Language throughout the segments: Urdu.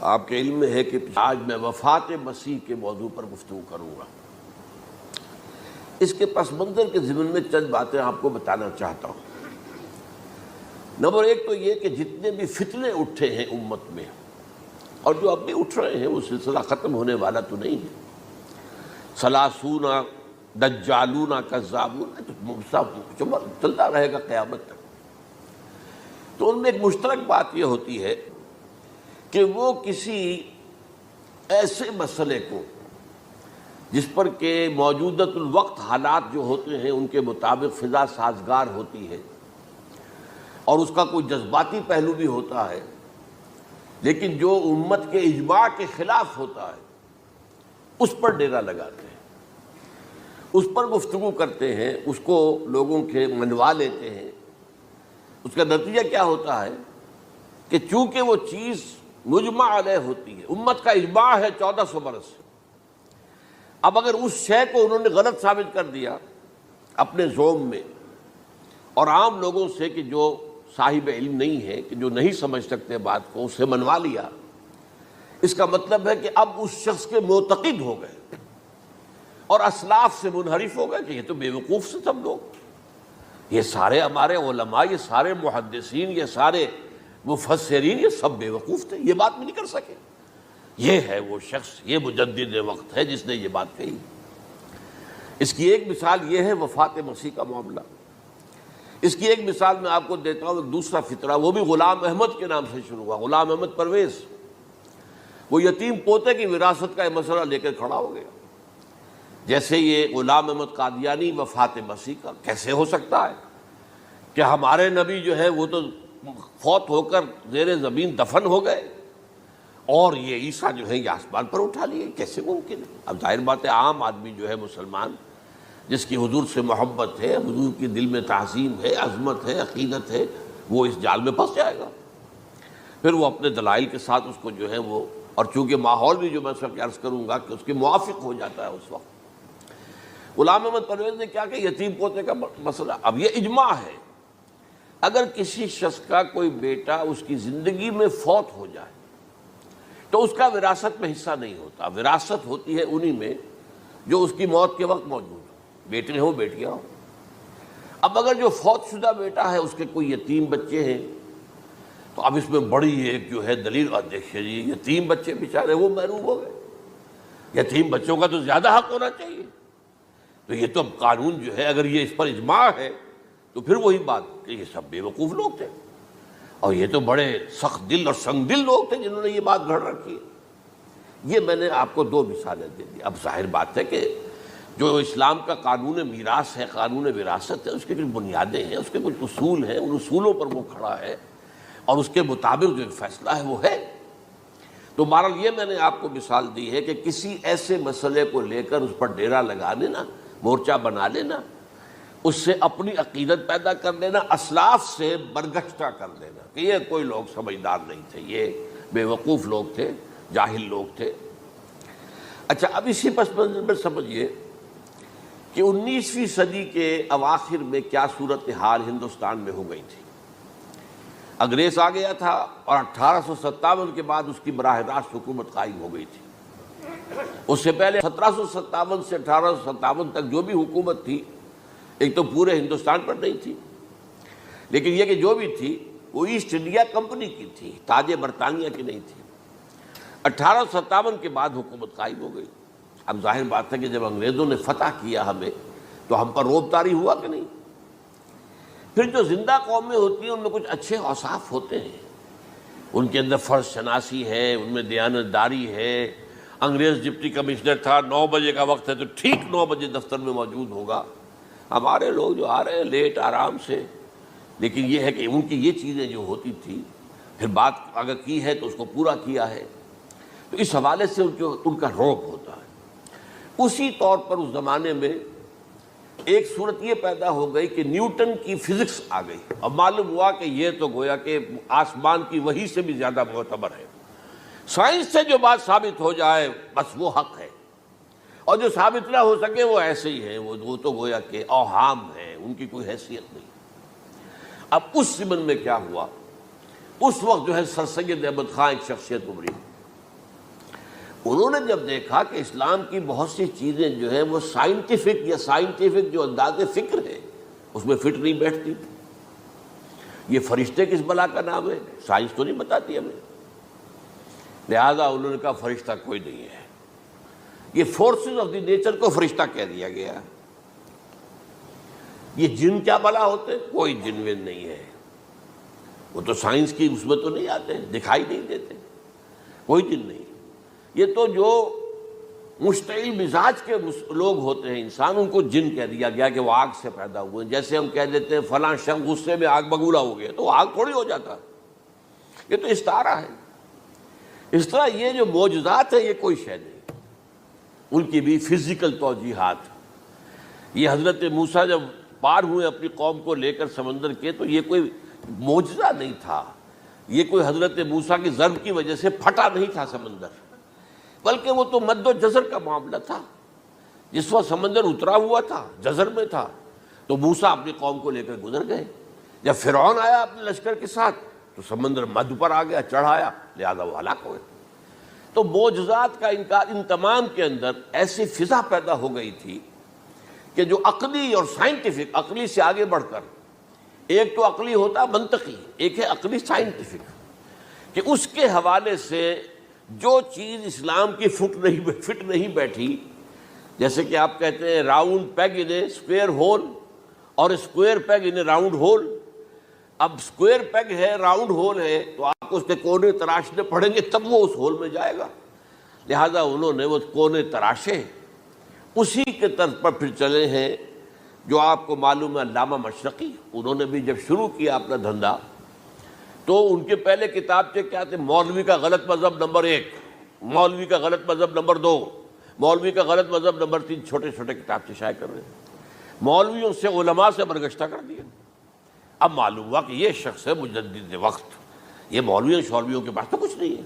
آپ کے علم میں ہے کہ آج میں وفات مسیح کے موضوع پر گفتگو کروں گا۔ اس کے پس منظر کے ضمن میں چند باتیں آپ کو بتانا چاہتا ہوں۔ نمبر ایک تو یہ کہ جتنے بھی فتنے اٹھے ہیں امت میں اور جو اب بھی اٹھ رہے ہیں وہ سلسلہ ختم ہونے والا تو نہیں ہے۔ ثلاثون دجالون کذابون چلتا رہے گا قیامت تک۔ تو ان میں ایک مشترک بات یہ ہوتی ہے کہ وہ کسی ایسے مسئلے کو جس پر کہ موجودۃ الوقت حالات جو ہوتے ہیں ان کے مطابق فضا سازگار ہوتی ہے اور اس کا کوئی جذباتی پہلو بھی ہوتا ہے، لیکن جو امت کے اجماع کے خلاف ہوتا ہے اس پر ڈیرا لگاتے ہیں، اس پر گفتگو کرتے ہیں، اس کو لوگوں کے منوا لیتے ہیں۔ اس کا نتیجہ کیا ہوتا ہے کہ چونکہ وہ چیز مجمع علیہ ہوتی ہے، امت کا اجماع ہے 1400 برس سے، اب اگر اس شے کو انہوں نے غلط ثابت کر دیا اپنے ذوم میں اور عام لوگوں سے کہ جو صاحب علم نہیں ہے، کہ جو نہیں سمجھ سکتے بات کو، اسے منوا لیا، اس کا مطلب ہے کہ اب اس شخص کے معتقد ہو گئے اور اسلاف سے منحرف ہو گئے کہ یہ تو بے وقوف سے سب لوگ، یہ سارے ہمارے علماء، یہ سارے محدثین، یہ سارے مفسرین، یہ سب بے وقوف تھے، یہ بات بھی نہیں کر سکے۔ یہ ہے وہ شخص، یہ مجدد وقت ہے جس نے یہ بات کہی۔ اس کی ایک مثال یہ ہے وفات مسیح کا معاملہ۔ اس کی ایک مثال میں آپ کو دیتا ہوں، دوسرا فطرہ، وہ بھی غلام احمد کے نام سے شروع ہوا، غلام احمد پرویز۔ وہ یتیم پوتے کی وراثت کا یہ مسئلہ لے کر کھڑا ہو گیا۔ جیسے یہ غلام احمد قادیانی وفات مسیح کا کیسے ہو سکتا ہے کہ ہمارے نبی جو ہے وہ تو فوت ہو کر زیر زمین دفن ہو گئے اور یہ عیسیٰ جو ہے یہ آسمان پر اٹھا لیے، کیسے ممکن ہے؟ اب ظاہر بات ہے عام آدمی جو ہے مسلمان جس کی حضور سے محبت ہے، حضور کی دل میں تعظیم ہے، عظمت ہے، عقیدت ہے، وہ اس جال میں پھنس جائے گا۔ پھر وہ اپنے دلائل کے ساتھ اس کو جو ہے وہ، اور چونکہ ماحول بھی جو میں سب عرض کروں گا کہ اس کے موافق ہو جاتا ہے اس وقت۔ غلام احمد پرویز نے کیا کہ یتیم پوتے کا مسئلہ، اب یہ اجماع ہے، اگر کسی شخص کا کوئی بیٹا اس کی زندگی میں فوت ہو جائے تو اس کا وراثت میں حصہ نہیں ہوتا، وراثت ہوتی ہے انہی میں جو اس کی موت کے وقت موجود ہو، بیٹے ہوں بیٹیاں ہوں۔ اب اگر جو فوت شدہ بیٹا ہے اس کے کوئی یتیم بچے ہیں تو اب اس میں بڑی ایک جو ہے دلیل، اور دیکھیے جی یتیم بچے بیچارے وہ محروم ہو گئے، یتیم بچوں کا تو زیادہ حق ہونا چاہیے۔ تو یہ تو اب قانون جو ہے اگر یہ اس پر اجماع ہے تو پھر وہی بات کہ یہ سب بے وقوف لوگ تھے اور یہ تو بڑے سخت دل اور سنگ دل لوگ تھے جنہوں نے یہ بات گھڑ رکھی ہے۔ یہ میں نے آپ کو دو مثالیں دے دی۔ اب ظاہر بات ہے کہ جو اسلام کا قانون میراث ہے، قانون وراثت ہے، اس کے کچھ بنیادیں ہیں، اس کے کچھ اصول ہیں، ان اصولوں پر وہ کھڑا ہے اور اس کے مطابق جو فیصلہ ہے وہ ہے۔ تو بہرحال یہ میں نے آپ کو مثال دی ہے کہ کسی ایسے مسئلے کو لے کر اس پر ڈیرا لگا لینا، مورچہ بنا لینا، اس سے اپنی عقیدت پیدا کر لینا، اسلاف سے برگشتہ کر دینا کہ یہ کوئی لوگ سمجھدار نہیں تھے، یہ بے وقوف لوگ تھے، جاہل لوگ تھے۔ اچھا، اب اسی پس منظر میں سمجھیے کہ 19ویں صدی کے اواخر میں کیا صورتحال ہندوستان میں ہو گئی تھی۔ انگریز آ گیا تھا اور 1857 کے بعد اس کی براہ راست حکومت قائم ہو گئی تھی۔ اس سے پہلے 1757 سے 1857 تک جو بھی حکومت تھی ایک تو پورے ہندوستان پر نہیں تھی، لیکن یہ کہ جو بھی تھی وہ ایسٹ انڈیا کمپنی کی تھی، تاج برطانیہ کی نہیں تھی۔ 1857 کے بعد حکومت قائم ہو گئی۔ اب ظاہر بات ہے کہ جب انگریزوں نے فتح کیا ہمیں تو ہم پر رعب طاری ہوا کہ نہیں۔ پھر جو زندہ قومیں ہوتی ہیں ان میں کچھ اچھے اوصاف ہوتے ہیں، ان کے اندر فرض شناسی ہے، ان میں دیانت داری ہے۔ انگریز ڈپٹی کمشنر تھا، 9 بجے کا وقت ہے تو ٹھیک 9 بجے دفتر میں موجود ہوگا۔ ہمارے لوگ جو آ رہے ہیں لیٹ آرام سے، لیکن یہ ہے کہ ان کی یہ چیزیں جو ہوتی تھی، پھر بات اگر کی ہے تو اس کو پورا کیا ہے، تو اس حوالے سے ان کا رعب ہوتا ہے۔ اسی طور پر اس زمانے میں ایک صورت یہ پیدا ہو گئی کہ نیوٹن کی فزکس آ گئی، اور معلوم ہوا کہ یہ تو گویا کہ آسمان کی وحی سے بھی زیادہ معتبر ہے۔ سائنس سے جو بات ثابت ہو جائے بس وہ حق ہے، اور جو ثابت نہ ہو سکے وہ ایسے ہی ہیں، وہ تو گویا کہ اوہام ہیں، ان کی کوئی حیثیت نہیں۔ اب اس ضمن میں کیا ہوا، اس وقت جو ہے سر سید احمد خان ایک شخصیت ابھری، انہوں نے جب دیکھا کہ اسلام کی بہت سی چیزیں جو ہیں وہ سائنٹیفک جو انداز فکر ہے اس میں فٹ نہیں بیٹھتی. یہ فرشتے کس بلا کا نام ہے؟ سائنس تو نہیں بتاتی ہمیں. لہذا انہوں نے کہا فرشتہ کوئی نہیں ہے. یہ فورسز آف دی نیچر کو فرشتہ کہہ دیا گیا. یہ جن کیا بلا ہوتے؟ کوئی جن ون نہیں ہے. وہ تو سائنس کی اس میں تو نہیں آتے، دکھائی نہیں دیتے، کوئی جن نہیں. یہ تو جو مشتعل مزاج کے لوگ ہوتے ہیں انسان، ان کو جن کہہ دیا گیا کہ وہ آگ سے پیدا ہوئے ہیں. جیسے ہم کہہ دیتے ہیں فلاں شخص غصے میں آگ بگولا ہو گیا، تو وہ آگ تھوڑی ہو جاتا. یہ تو استعارہ ہے. اس طرح یہ جو معجزات ہیں یہ کوئی شے نہیں، ان کی بھی فزیکل توجیحات. یہ حضرت موسیٰ جب پار ہوئے اپنی قوم کو لے کر سمندر کے، تو یہ کوئی معجزہ نہیں تھا. یہ کوئی حضرت موسیٰ کی ضرب کی وجہ سے پھٹا نہیں تھا سمندر، بلکہ وہ تو مد و جزر کا معاملہ تھا. جس وقت سمندر اترا ہوا تھا، جزر میں تھا، تو موسیٰ اپنی قوم کو لے کر گزر گئے. جب فرعون آیا اپنے لشکر کے ساتھ تو سمندر مد پر آ گیا، چڑھایا، لہذا وہ ہلاک ہوئے. تو معجزات کا انکار، ان تمام کے اندر ایسی فضا پیدا ہو گئی تھی کہ جو عقلی اور سائنٹیفک، عقلی سے آگے بڑھ کر، ایک تو عقلی ہوتا منطقی، ایک ہے عقلی سائنٹیفک، کہ اس کے حوالے سے جو چیز اسلام کی فٹ نہیں بیٹھی. جیسے کہ آپ کہتے ہیں round peg in a square hole اور square peg in a round hole. اب اسکوائر پیگ ہے، راؤنڈ ہول ہے، تو آپ کو اس کے کونے تراشنے پڑیں گے تب وہ اس ہول میں جائے گا. لہذا انہوں نے وہ کونے تراشے، اسی کے طرز پر پھر چلے ہیں. جو آپ کو معلوم ہے علامہ مشرقی، انہوں نے بھی جب شروع کیا اپنا دھندا، تو ان کے پہلے کتابچے کیا تھے؟ مولوی کا غلط مذہب نمبر 1، مولوی کا غلط مذہب نمبر 2، مولوی کا غلط مذہب نمبر 3. چھوٹے چھوٹے کتابچے شائع کر رہے ہیں. مولویوں سے، علماء سے برگشتہ کر دیا. اب معلوم ہوا کہ یہ شخص ہے مجدد وقت، یہ مولویوں کے پاس تو کچھ نہیں ہے.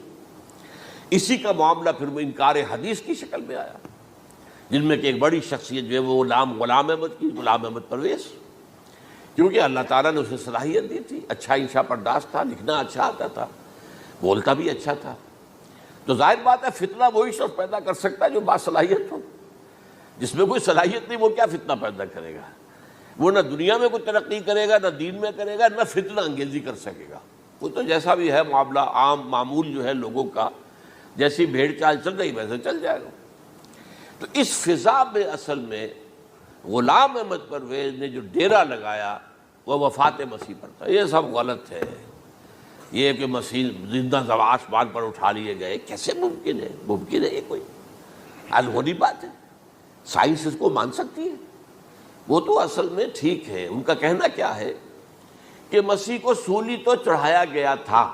اسی کا معاملہ پھر وہ انکار حدیث کی شکل میں آیا، جن میں کہ ایک بڑی شخصیت جو ہے وہ غلام احمد کی، غلام احمد پرویز. کیونکہ اللہ تعالیٰ نے اسے صلاحیت دی تھی، اچھا انشا پرداز تھا، لکھنا اچھا آتا تھا، بولتا بھی اچھا تھا. تو ظاہر بات ہے فتنہ وہی شخص پیدا کر سکتا ہے جو باصلاحیت ہو. جس میں کوئی صلاحیت نہیں وہ کیا فتنہ پیدا کرے گا؟ وہ نہ دنیا میں کوئی ترقی کرے گا، نہ دین میں کرے گا، نہ فتنہ انگیزی کر سکے گا. وہ تو جیسا بھی ہے معاملہ، عام معمول جو ہے لوگوں کا، جیسی بھیڑ چال چل رہی ویسے چل جائے گا. تو اس فضا میں اصل میں غلام احمد پرویز نے جو ڈیرا لگایا وہ وفات مسیح پر تھا. یہ سب غلط ہے. یہ کہ مسیح زندہ آسمان پر اٹھا لیے گئے، کیسے ممکن ہے؟ ممکن ہے یہ کوئی الہونی بات ہے؟ سائنس اس کو مان سکتی ہے؟ وہ تو اصل میں ٹھیک ہے. ان کا کہنا کیا ہے کہ مسیح کو سولی تو چڑھایا گیا تھا،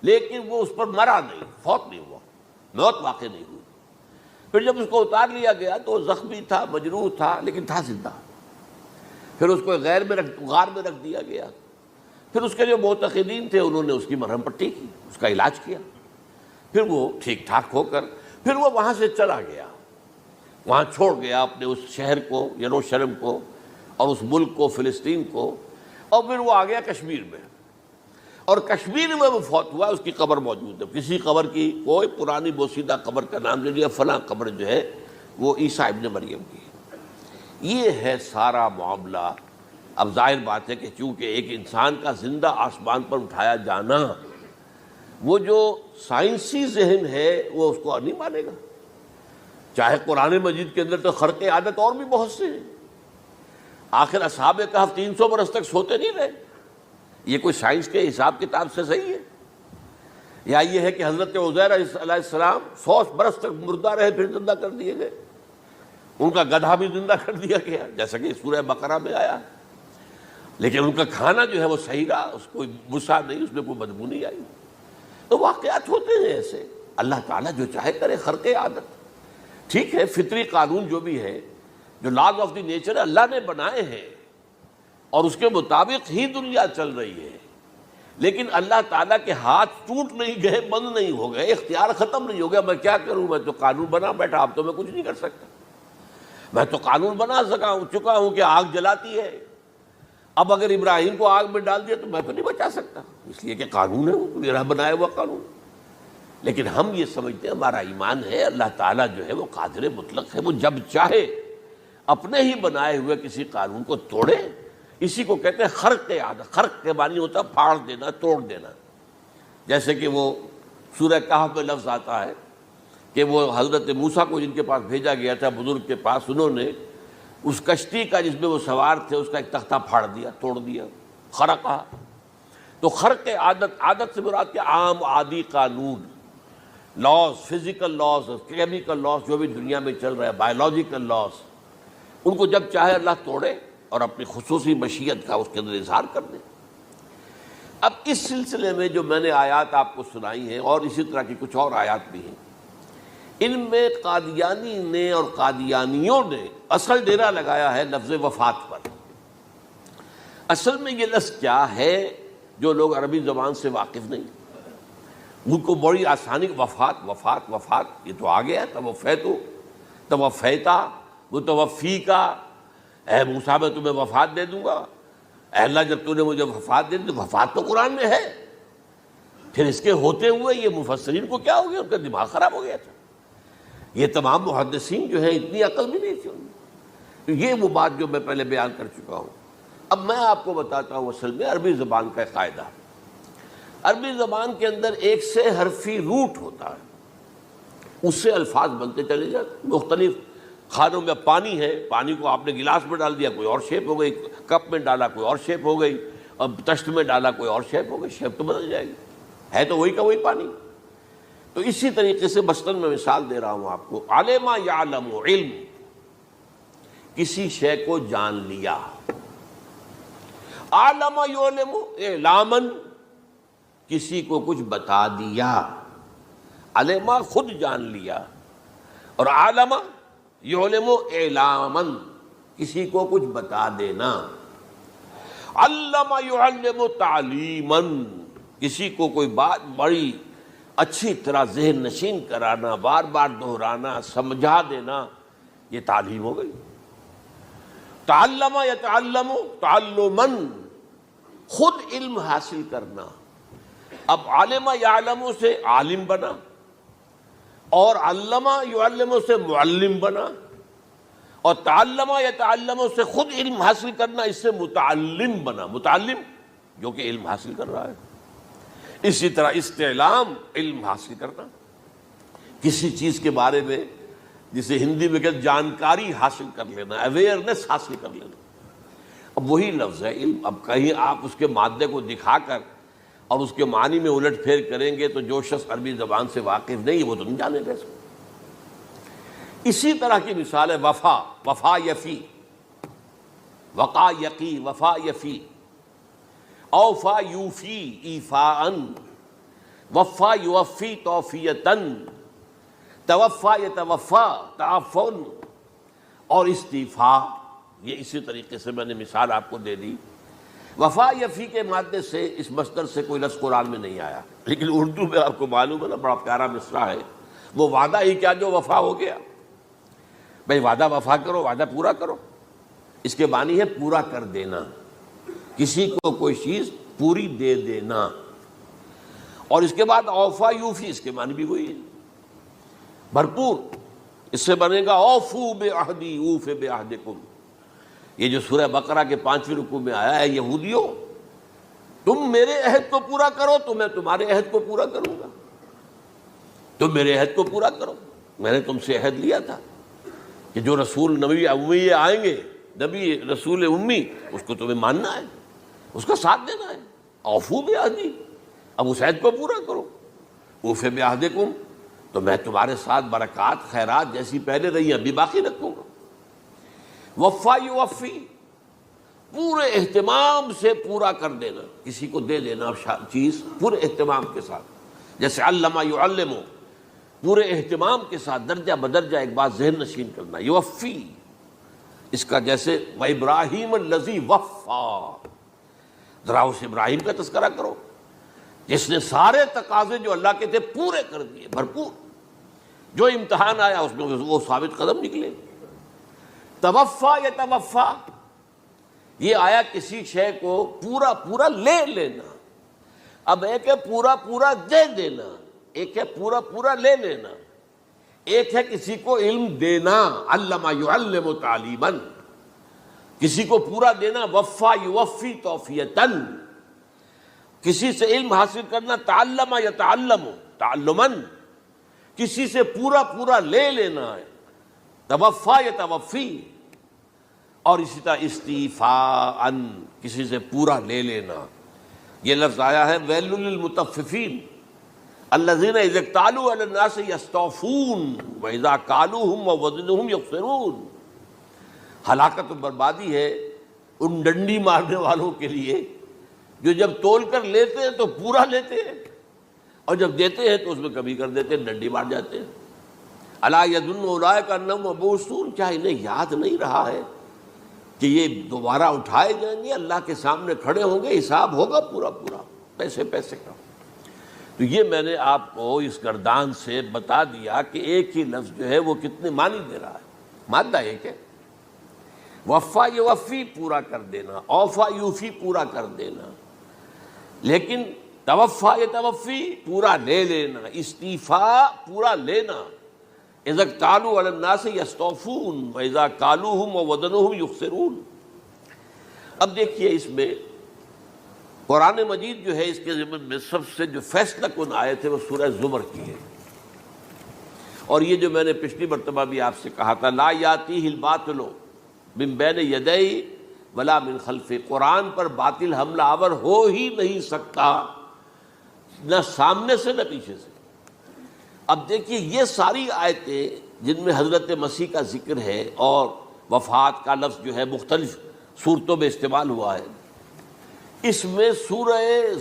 لیکن وہ اس پر مرا نہیں، فوت نہیں ہوا، موت واقع نہیں ہوئی. پھر جب اس کو اتار لیا گیا تو وہ زخمی تھا، مجروح تھا، لیکن تھا زندہ. پھر اس کو غار میں رکھ دیا گیا. پھر اس کے جو معتقدین تھے انہوں نے اس کی مرہم پٹی کی، اس کا علاج کیا. پھر وہ ٹھیک ٹھاک ہو کر پھر وہ وہاں سے چلا گیا، وہاں چھوڑ گیا اپنے اس شہر کو، یروشلم کو، اور اس ملک کو، فلسطین کو. اور پھر وہ آ گیا کشمیر میں، اور کشمیر میں وہ فوت ہوا. اس کی قبر موجود ہے. کسی قبر کی، کوئی پرانی بوسیدہ قبر کا نام لے لیا، فلاں قبر جو ہے وہ عیسیٰ ابن مریم کی. یہ ہے سارا معاملہ. اب ظاہر بات ہے کہ چونکہ ایک انسان کا زندہ آسمان پر اٹھایا جانا، وہ جو سائنسی ذہن ہے وہ اس کو نہیں مانے گا. چاہے قرآن مجید کے اندر تو خرق عادت اور بھی بہت سے ہیں. آخر اصحاب کہف 300 برس تک سوتے نہیں رہے. یہ کوئی سائنس کے حساب کتاب سے صحیح ہے؟ یا یہ ہے کہ حضرت عزیر علیہ السلام 100 برس تک مردہ رہے پھر زندہ کر دیے گئے؟ ان کا گدھا بھی زندہ کر دیا گیا، جیسا کہ سورہ بقرہ میں آیا. لیکن ان کا کھانا جو ہے وہ صحیح رہا، اس کو مسا نہیں، اس میں کوئی بدبو نہیں آئی. تو واقعات ہوتے ہیں ایسے. اللہ تعالیٰ جو چاہے کرے. خرق عادت ٹھیک ہے، فطری قانون جو بھی ہے، جو لاز آف دی نیچر اللہ نے بنائے ہیں اور اس کے مطابق ہی دنیا چل رہی ہے. لیکن اللہ تعالیٰ کے ہاتھ ٹوٹ نہیں گئے، بند نہیں ہو گئے، اختیار ختم نہیں ہو گیا. میں کیا کروں؟ میں تو قانون بنا بیٹھا، اب تو میں کچھ نہیں کر سکتا. میں تو قانون بنا چکا ہوں کہ آگ جلاتی ہے. اب اگر ابراہیم کو آگ میں ڈال دیا تو میں تو نہیں بچا سکتا، اس لیے کہ قانون ہے، وہ میرا بنایا ہوا قانون. لیکن ہم یہ سمجھتے ہیں ہمارا ایمان ہے اللہ تعالیٰ جو ہے وہ قادر مطلق ہے، وہ جب چاہے اپنے ہی بنائے ہوئے کسی قانون کو توڑے. اسی کو کہتے ہیں خرق عادت. خرق کے معنی ہوتا ہے پھاڑ دینا، توڑ دینا. جیسے کہ وہ سورہ کہف میں لفظ آتا ہے کہ وہ حضرت موسیٰ کو جن کے پاس بھیجا گیا تھا بزرگ کے پاس، انہوں نے اس کشتی کا جس میں وہ سوار تھے اس کا ایک تختہ پھاڑ دیا، توڑ دیا، خرقہ. تو خرق عادت، عادت سے مراد کہ عام عادی قانون، laws, physical laws, chemical laws جو بھی دنیا میں چل رہا ہے، بایولوجیکل لاز، ان کو جب چاہے اللہ توڑے اور اپنی خصوصی مشیت کا اس کے اندر اظہار کر دے. اب اس سلسلے میں جو میں نے آیات آپ کو سنائی ہیں اور اسی طرح کی کچھ اور آیات بھی ہیں، ان میں قادیانی نے اور قادیانیوں نے اصل ڈیرا لگایا ہے لفظ وفات پر. اصل میں یہ لفظ کیا ہے جو لوگ عربی زبان سے واقف نہیں، ان کو بڑی آسانی، وفات وفات وفات یہ تو آ گیا. توفیتو، توفیتا، متوفی کا، اے موسیٰ میں تمہیں وفات دے دوں گا. اے اللہ جب تو نے مجھے وفات دے دی، وفات تو قرآن میں ہے. پھر اس کے ہوتے ہوئے یہ مفسرین کو کیا ہو گیا؟ ان کا دماغ خراب ہو گیا تھا. یہ تمام محدثین جو ہیں اتنی عقل بھی نہیں تھی ان میں. یہ وہ بات جو میں پہلے بیان کر چکا ہوں. اب میں آپ کو بتاتا ہوں اصل میں عربی زبان کا قاعدہ. عربی زبان کے اندر ایک سے حرفی روٹ ہوتا ہے، اس سے الفاظ بنتے چلے جاتے. مختلف کھانوں میں پانی ہے، پانی کو آپ نے گلاس میں ڈال دیا کوئی اور شیپ ہو گئی، کپ میں ڈالا کوئی اور شیپ ہو گئی، اب تشت میں ڈالا کوئی اور شیپ ہو گئی. شیپ تو بدل جائے گی، ہے تو وہی کا وہی پانی. تو اسی طریقے سے مثلاً میں مثال دے رہا ہوں آپ کو، علم یعلم، علم، کسی شے کو جان لیا. علم یعلم اعلاماً، کسی کو کچھ بتا دیا. علم خود جان لیا، اور علم یعلم اعلاماً، کسی کو کچھ بتا دینا. علم یعلم تعلیماً، کسی کو کوئی بات بڑی اچھی طرح ذہن نشین کرانا، بار بار دہرانا، سمجھا دینا، یہ تعلیم ہو گئی. تعلم یتعلم تعلماً، خود علم حاصل کرنا. اب علم یعلم سے عالم بنا، اور علم یعلم سے معلم بنا، اور تعلم یتعلم سے خود علم حاصل کرنا، اس سے متعلم بنا. متعلم جو کہ علم حاصل کر رہا ہے. اسی طرح استعلام، علم حاصل کرنا کسی چیز کے بارے میں، جسے ہندی میں کہتے جانکاری حاصل کر لینا، اویئرنیس حاصل کر لینا. اب وہی لفظ ہے علم. اب کہیں آپ اس کے مادے کو دکھا کر اور اس کے معنی میں الٹ پھیر کریں گے تو جو شخص عربی زبان سے واقف نہیں وہ تو نہیں جانے گا اس کو. اسی طرح کی مثال ہے وفا، وفا یفی، وقا یقی، وفا یفی، اوفا یوفی ایفاءً، وفا یوفی توفیتاً، توفا یتوفا تعفن، اور استیفاء. یہ اسی طریقے سے میں نے مثال آپ کو دے دی. وفا یفی کے مادے سے اس مصدر سے کوئی لفظ قرآن میں نہیں آیا، لیکن اردو میں آپ کو معلوم ہے نا بڑا پیارا مصرع ہے، وہ وعدہ ہی کیا جو وفا ہو گیا. بھئی وعدہ وفا کرو، وعدہ پورا کرو. اس کے معنی ہے پورا کر دینا، کسی کو کوئی چیز پوری دے دینا. اور اس کے بعد اوفا یوفی، اس کے معنی بھی وہی ہے، بھرپور. اس سے بنے گا اوفو بعہدی اوف بعہدکم. یہ جو سورہ بقرہ کے 5ویں رکوع میں آیا ہے، یہودیوں تم میرے عہد کو پورا کرو تو میں تمہارے عہد کو پورا کروں گا. تم میرے عہد کو پورا کرو، میں نے تم سے عہد لیا تھا کہ جو رسول نبی امی آئیں گے، نبی رسول امی، اس کو تمہیں ماننا ہے، اس کا ساتھ دینا ہے. اوفو بعہدی، اب اس عہد کو پورا کرو. اوف بعہدکم، تو میں تمہارے ساتھ برکات خیرات جیسی پہلے رہی ابھی باقی رکھوں گا. وفا یوفی، پورے اہتمام سے پورا کر دینا، کسی کو دے دینا چیز پورے اہتمام کے ساتھ. جیسے علم یعلم، پورے اہتمام کے ساتھ درجہ بدرجہ ایک بات ذہن نشین کرنا. یوفی، اس کا جیسے وَإِبْرَاهِيمَ الَّذِي وَفَّى، ذرا اس ابراہیم کا تذکرہ کرو جس نے سارے تقاضے جو اللہ کے تھے پورے کر دیے، بھرپور. جو امتحان آیا اس میں وہ ثابت قدم نکلے. توفا یتوفا، یہ آیا کسی شے کو پورا پورا لے لینا. اب ایک ہے پورا پورا دے دینا، ایک ہے پورا پورا لے لینا، ایک ہے کسی کو علم دینا، علم یعلم تعلیما، کسی کو پورا دینا، وفا یوفی توفیتن، کسی سے علم حاصل کرنا، تعلم یتعلم تعلما، کسی سے پورا پورا لے لینا ہے، توفا یتوفی، اور اسی طرح استیفاء، کسی سے پورا لے لینا۔ یہ لفظ آیا ہے ویل للمطففین الذین اذا اکتالوا علی الناس یستوفون واذا کالوہم ووزنوہم یخسرون۔ ہلاکت و بربادی ہے ان ڈنڈی مارنے والوں کے لیے جو جب تول کر لیتے ہیں تو پورا لیتے ہیں، اور جب دیتے ہیں تو اس میں کمی کر دیتے ہیں، ڈنڈی مار جاتے ہیں۔ الا یظن اولئک انہم مبعوثون، کیا انہیں یاد نہیں رہا ہے کہ یہ دوبارہ اٹھائے جائیں گے، اللہ کے سامنے کھڑے ہوں گے، حساب ہوگا پورا پورا پیسے پیسے کا۔ تو یہ میں نے آپ کو اس گردان سے بتا دیا کہ ایک ہی لفظ جو ہے وہ کتنے معنی دے رہا ہے۔ مادہ ایک ہے، وفا یوفی پورا کر دینا، اوفا یوفی پورا کر دینا، لیکن توفا یتوفی پورا لے لینا، استیفاء پورا لینا، اذا اکتالوا علی الناس یستوفون واذا کالوہم ووزنوہم یخسرون۔ اب دیکھیے اس میں قرآن مجید جو ہے اس کے ضمن میں سب سے جو فیصلہ کن آیت ہے وہ سورہ زمر کی ہے، اور یہ جو میں نے پچھلی مرتبہ بھی آپ سے کہا تھا، لا یاتیہ الباطل من بین یدیہ ولا من خلفہ، قرآن پر باطل حملہ آور ہو ہی نہیں سکتا، نہ سامنے سے نہ پیچھے سے۔ اب دیکھیے یہ ساری آیتیں جن میں حضرت مسیح کا ذکر ہے اور وفات کا لفظ جو ہے مختلف صورتوں میں استعمال ہوا ہے، اس میں سورہ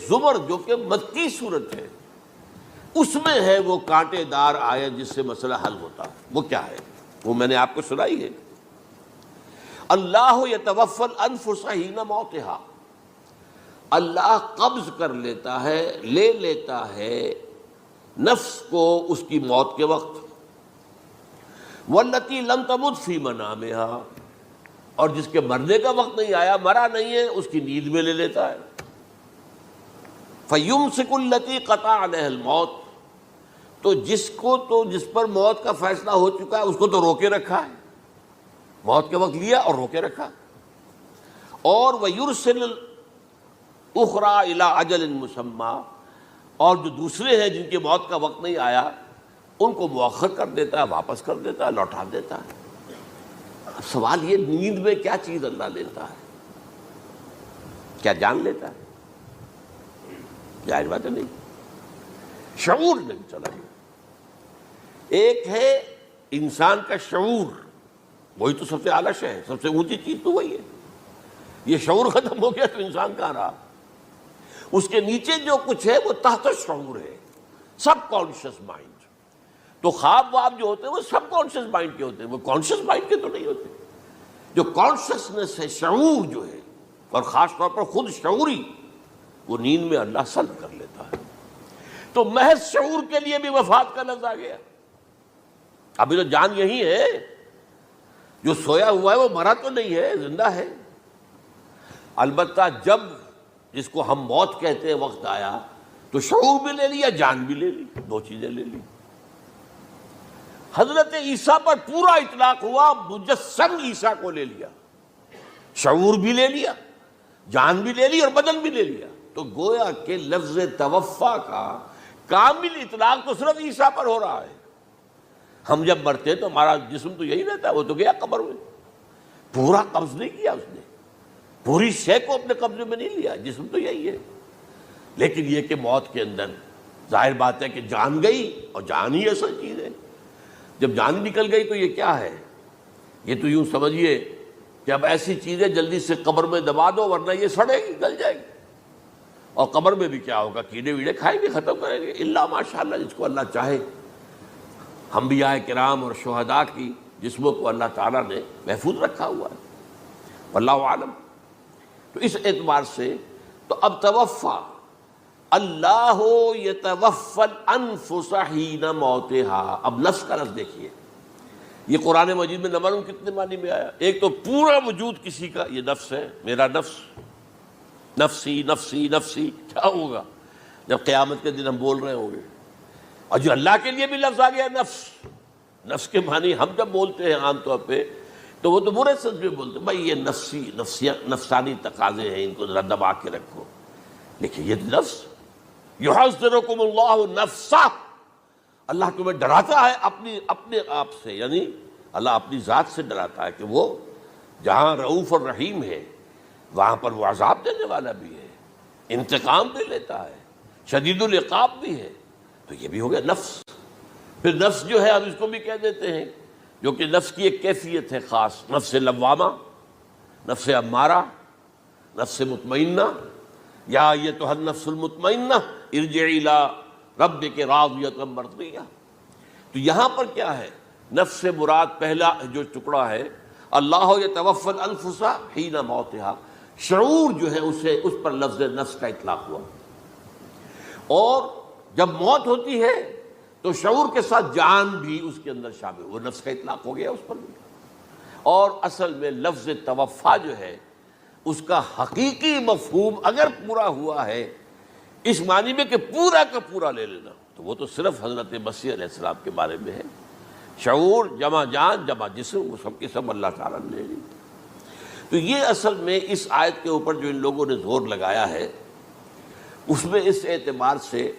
زمر جو کہ مکی صورت ہے اس میں ہے وہ کانٹے دار آیت جس سے مسئلہ حل ہوتا ہے۔ وہ کیا ہے؟ وہ میں نے آپ کو سنائی ہے، اللہ یتوفی الانفس حین موتہا، اللہ قبض کر لیتا ہے، لے لیتا ہے نفس کو اس کی موت کے وقت، واللتی لم تمت فی منامہا، اور جس کے مرنے کا وقت نہیں آیا، مرا نہیں ہے، اس کی نیند میں لے لیتا ہے۔ فیمسک التی قطع علیہ الموت، تو جس پر موت کا فیصلہ ہو چکا ہے اس کو تو روکے رکھا ہے، موت کے وقت لیا اور روکے رکھا، اور ویرسل الاخری الی اجل مسمی، اور جو دوسرے ہیں جن کی موت کا وقت نہیں آیا ان کو مؤخر کر دیتا ہے، واپس کر دیتا ہے، لوٹا دیتا ہے۔ سوال یہ، نیند میں کیا چیز اللہ لیتا ہے؟ کیا جان لیتا ہے؟ ظاہر بات ہے نہیں، شعور نہیں چلا گیا۔ ایک ہے انسان کا شعور، وہی تو سب سے اعلیٰ شے ہے، سب سے اونچی چیز تو وہی ہے۔ یہ شعور ختم ہو گیا تو انسان کہاں رہا؟ اس کے نیچے جو کچھ ہے وہ تحت شعور ہے، سب کانشیس مائنڈ۔ تو خواب واب جو ہوتے ہیں وہ سب کانشیس مائنڈ کے ہوتے ہیں، وہ کانشیس مائنڈ کے تو نہیں ہوتے۔ جو کانشیسنس ہے، شعور جو ہے، اور خاص طور پر خود شعوری، وہ نیند میں اللہ سلب کر لیتا ہے۔ تو محض شعور کے لیے بھی وفات کا لفظ آ گیا۔ ابھی تو جان یہی ہے، جو سویا ہوا ہے وہ مرا تو نہیں ہے، زندہ ہے۔ البتہ جب جس کو ہم موت کہتے ہیں وقت آیا تو شعور بھی لے لیا، جان بھی لے لی، دو چیزیں لے لی۔ حضرت عیسیٰ پر پورا اطلاق ہوا، مجسم عیسیٰ کو لے لیا، شعور بھی لے لیا، جان بھی لے لی اور بدن بھی لے لیا۔ تو گویا کہ لفظ توفا کا کامل اطلاق تو صرف عیسیٰ پر ہو رہا ہے۔ ہم جب مرتے تو ہمارا جسم تو یہی رہتا ہے، وہ تو گیا قبر میں، پورا قبض نہیں کیا اس نے، پوری شے کو اپنے قبضے میں نہیں لیا، جسم تو یہی ہے۔ لیکن یہ کہ موت کے اندر ظاہر بات ہے کہ جان گئی، اور جان ہی اصل چیز ہے۔ جب جان نکل گئی تو یہ کیا ہے؟ یہ تو یوں سمجھیے کہ اب ایسی چیزیں جلدی سے قبر میں دبا دو ورنہ یہ سڑے گی، گل جائے گی، اور قبر میں بھی کیا ہوگا؟ کیڑے ویڑے کھائیں گے، ختم کریں گے، الا ماشاءاللہ جس کو اللہ چاہے۔ انبیاء کرام اور شہداء کی جسموں کو اللہ تعالیٰ نے محفوظ رکھا ہوا ہے، واللہ عالم۔ تو اس اعتبار سے تو اب توفا، اللہ یتوفی الانفس حین موتہا۔ اب نفس کا لفظ دیکھیے، یہ قرآن مجید میں نہ معلوم کتنے معنی میں آیا۔ ایک تو پورا وجود کسی کا، یہ نفس ہے، میرا نفس، نفسی نفسی نفسی، کیا ہوگا جب قیامت کے دن ہم بول رہے ہوں گے؟ اور جو اللہ کے لیے بھی لفظ آ گیا نفس، نفس کے معنی ہم جب بولتے ہیں عام طور پہ تو وہ تو برے سمجھ میں بولتے ہیں بھائی یہ نفسانی تقاضے ہیں، ان کو ذرا دبا کے رکھو، لیکن یہ لفظ یحذرکم اللہ نفسہ، اللہ تمہیں ڈراتا ہے اپنے آپ سے، یعنی اللہ اپنی ذات سے ڈراتا ہے کہ وہ جہاں رؤوف اور رحیم ہے وہاں پر وہ عذاب دینے والا بھی ہے، انتقام بھی لیتا ہے، شدید العقاب بھی ہے۔ تو یہ بھی ہو گیا نفس۔ پھر نفس جو ہے ہم اس کو بھی کہہ دیتے ہیں، جو کہ نفس کی ایک کیفیت ہے خاص، نفس لوامہ، نفس امارہ، نفس مطمئنہ، یا ایتھا النفس المطمئنہ ارجعی الی ربک راضیۃ مرضیہ۔ تو یہاں پر کیا ہے؟ نفس سے مراد پہلا جو ٹکڑا ہے اللہ یتوفی الانفس حین موتہا، شعور جو ہے اس پر لفظ نفس کا اطلاق ہوا، اور جب موت ہوتی ہے تو شعور کے ساتھ جان بھی اس کے اندر شامل، وہ نفس کا اطلاق ہو گیا اس پر بھی۔ اور اصل میں لفظ توفا جو ہے اس کا حقیقی مفہوم اگر پورا ہوا ہے اس معنی میں کہ پورا کا پورا لے لینا، تو وہ تو صرف حضرت مسیح علیہ السلام کے بارے میں ہے۔ شعور جمع جان جمع جسم، وہ سب کے سب اللہ تعالیٰ نے لے لی۔ تو یہ اصل میں اس آیت کے اوپر جو ان لوگوں نے زور لگایا ہے اس میں اس اعتبار سے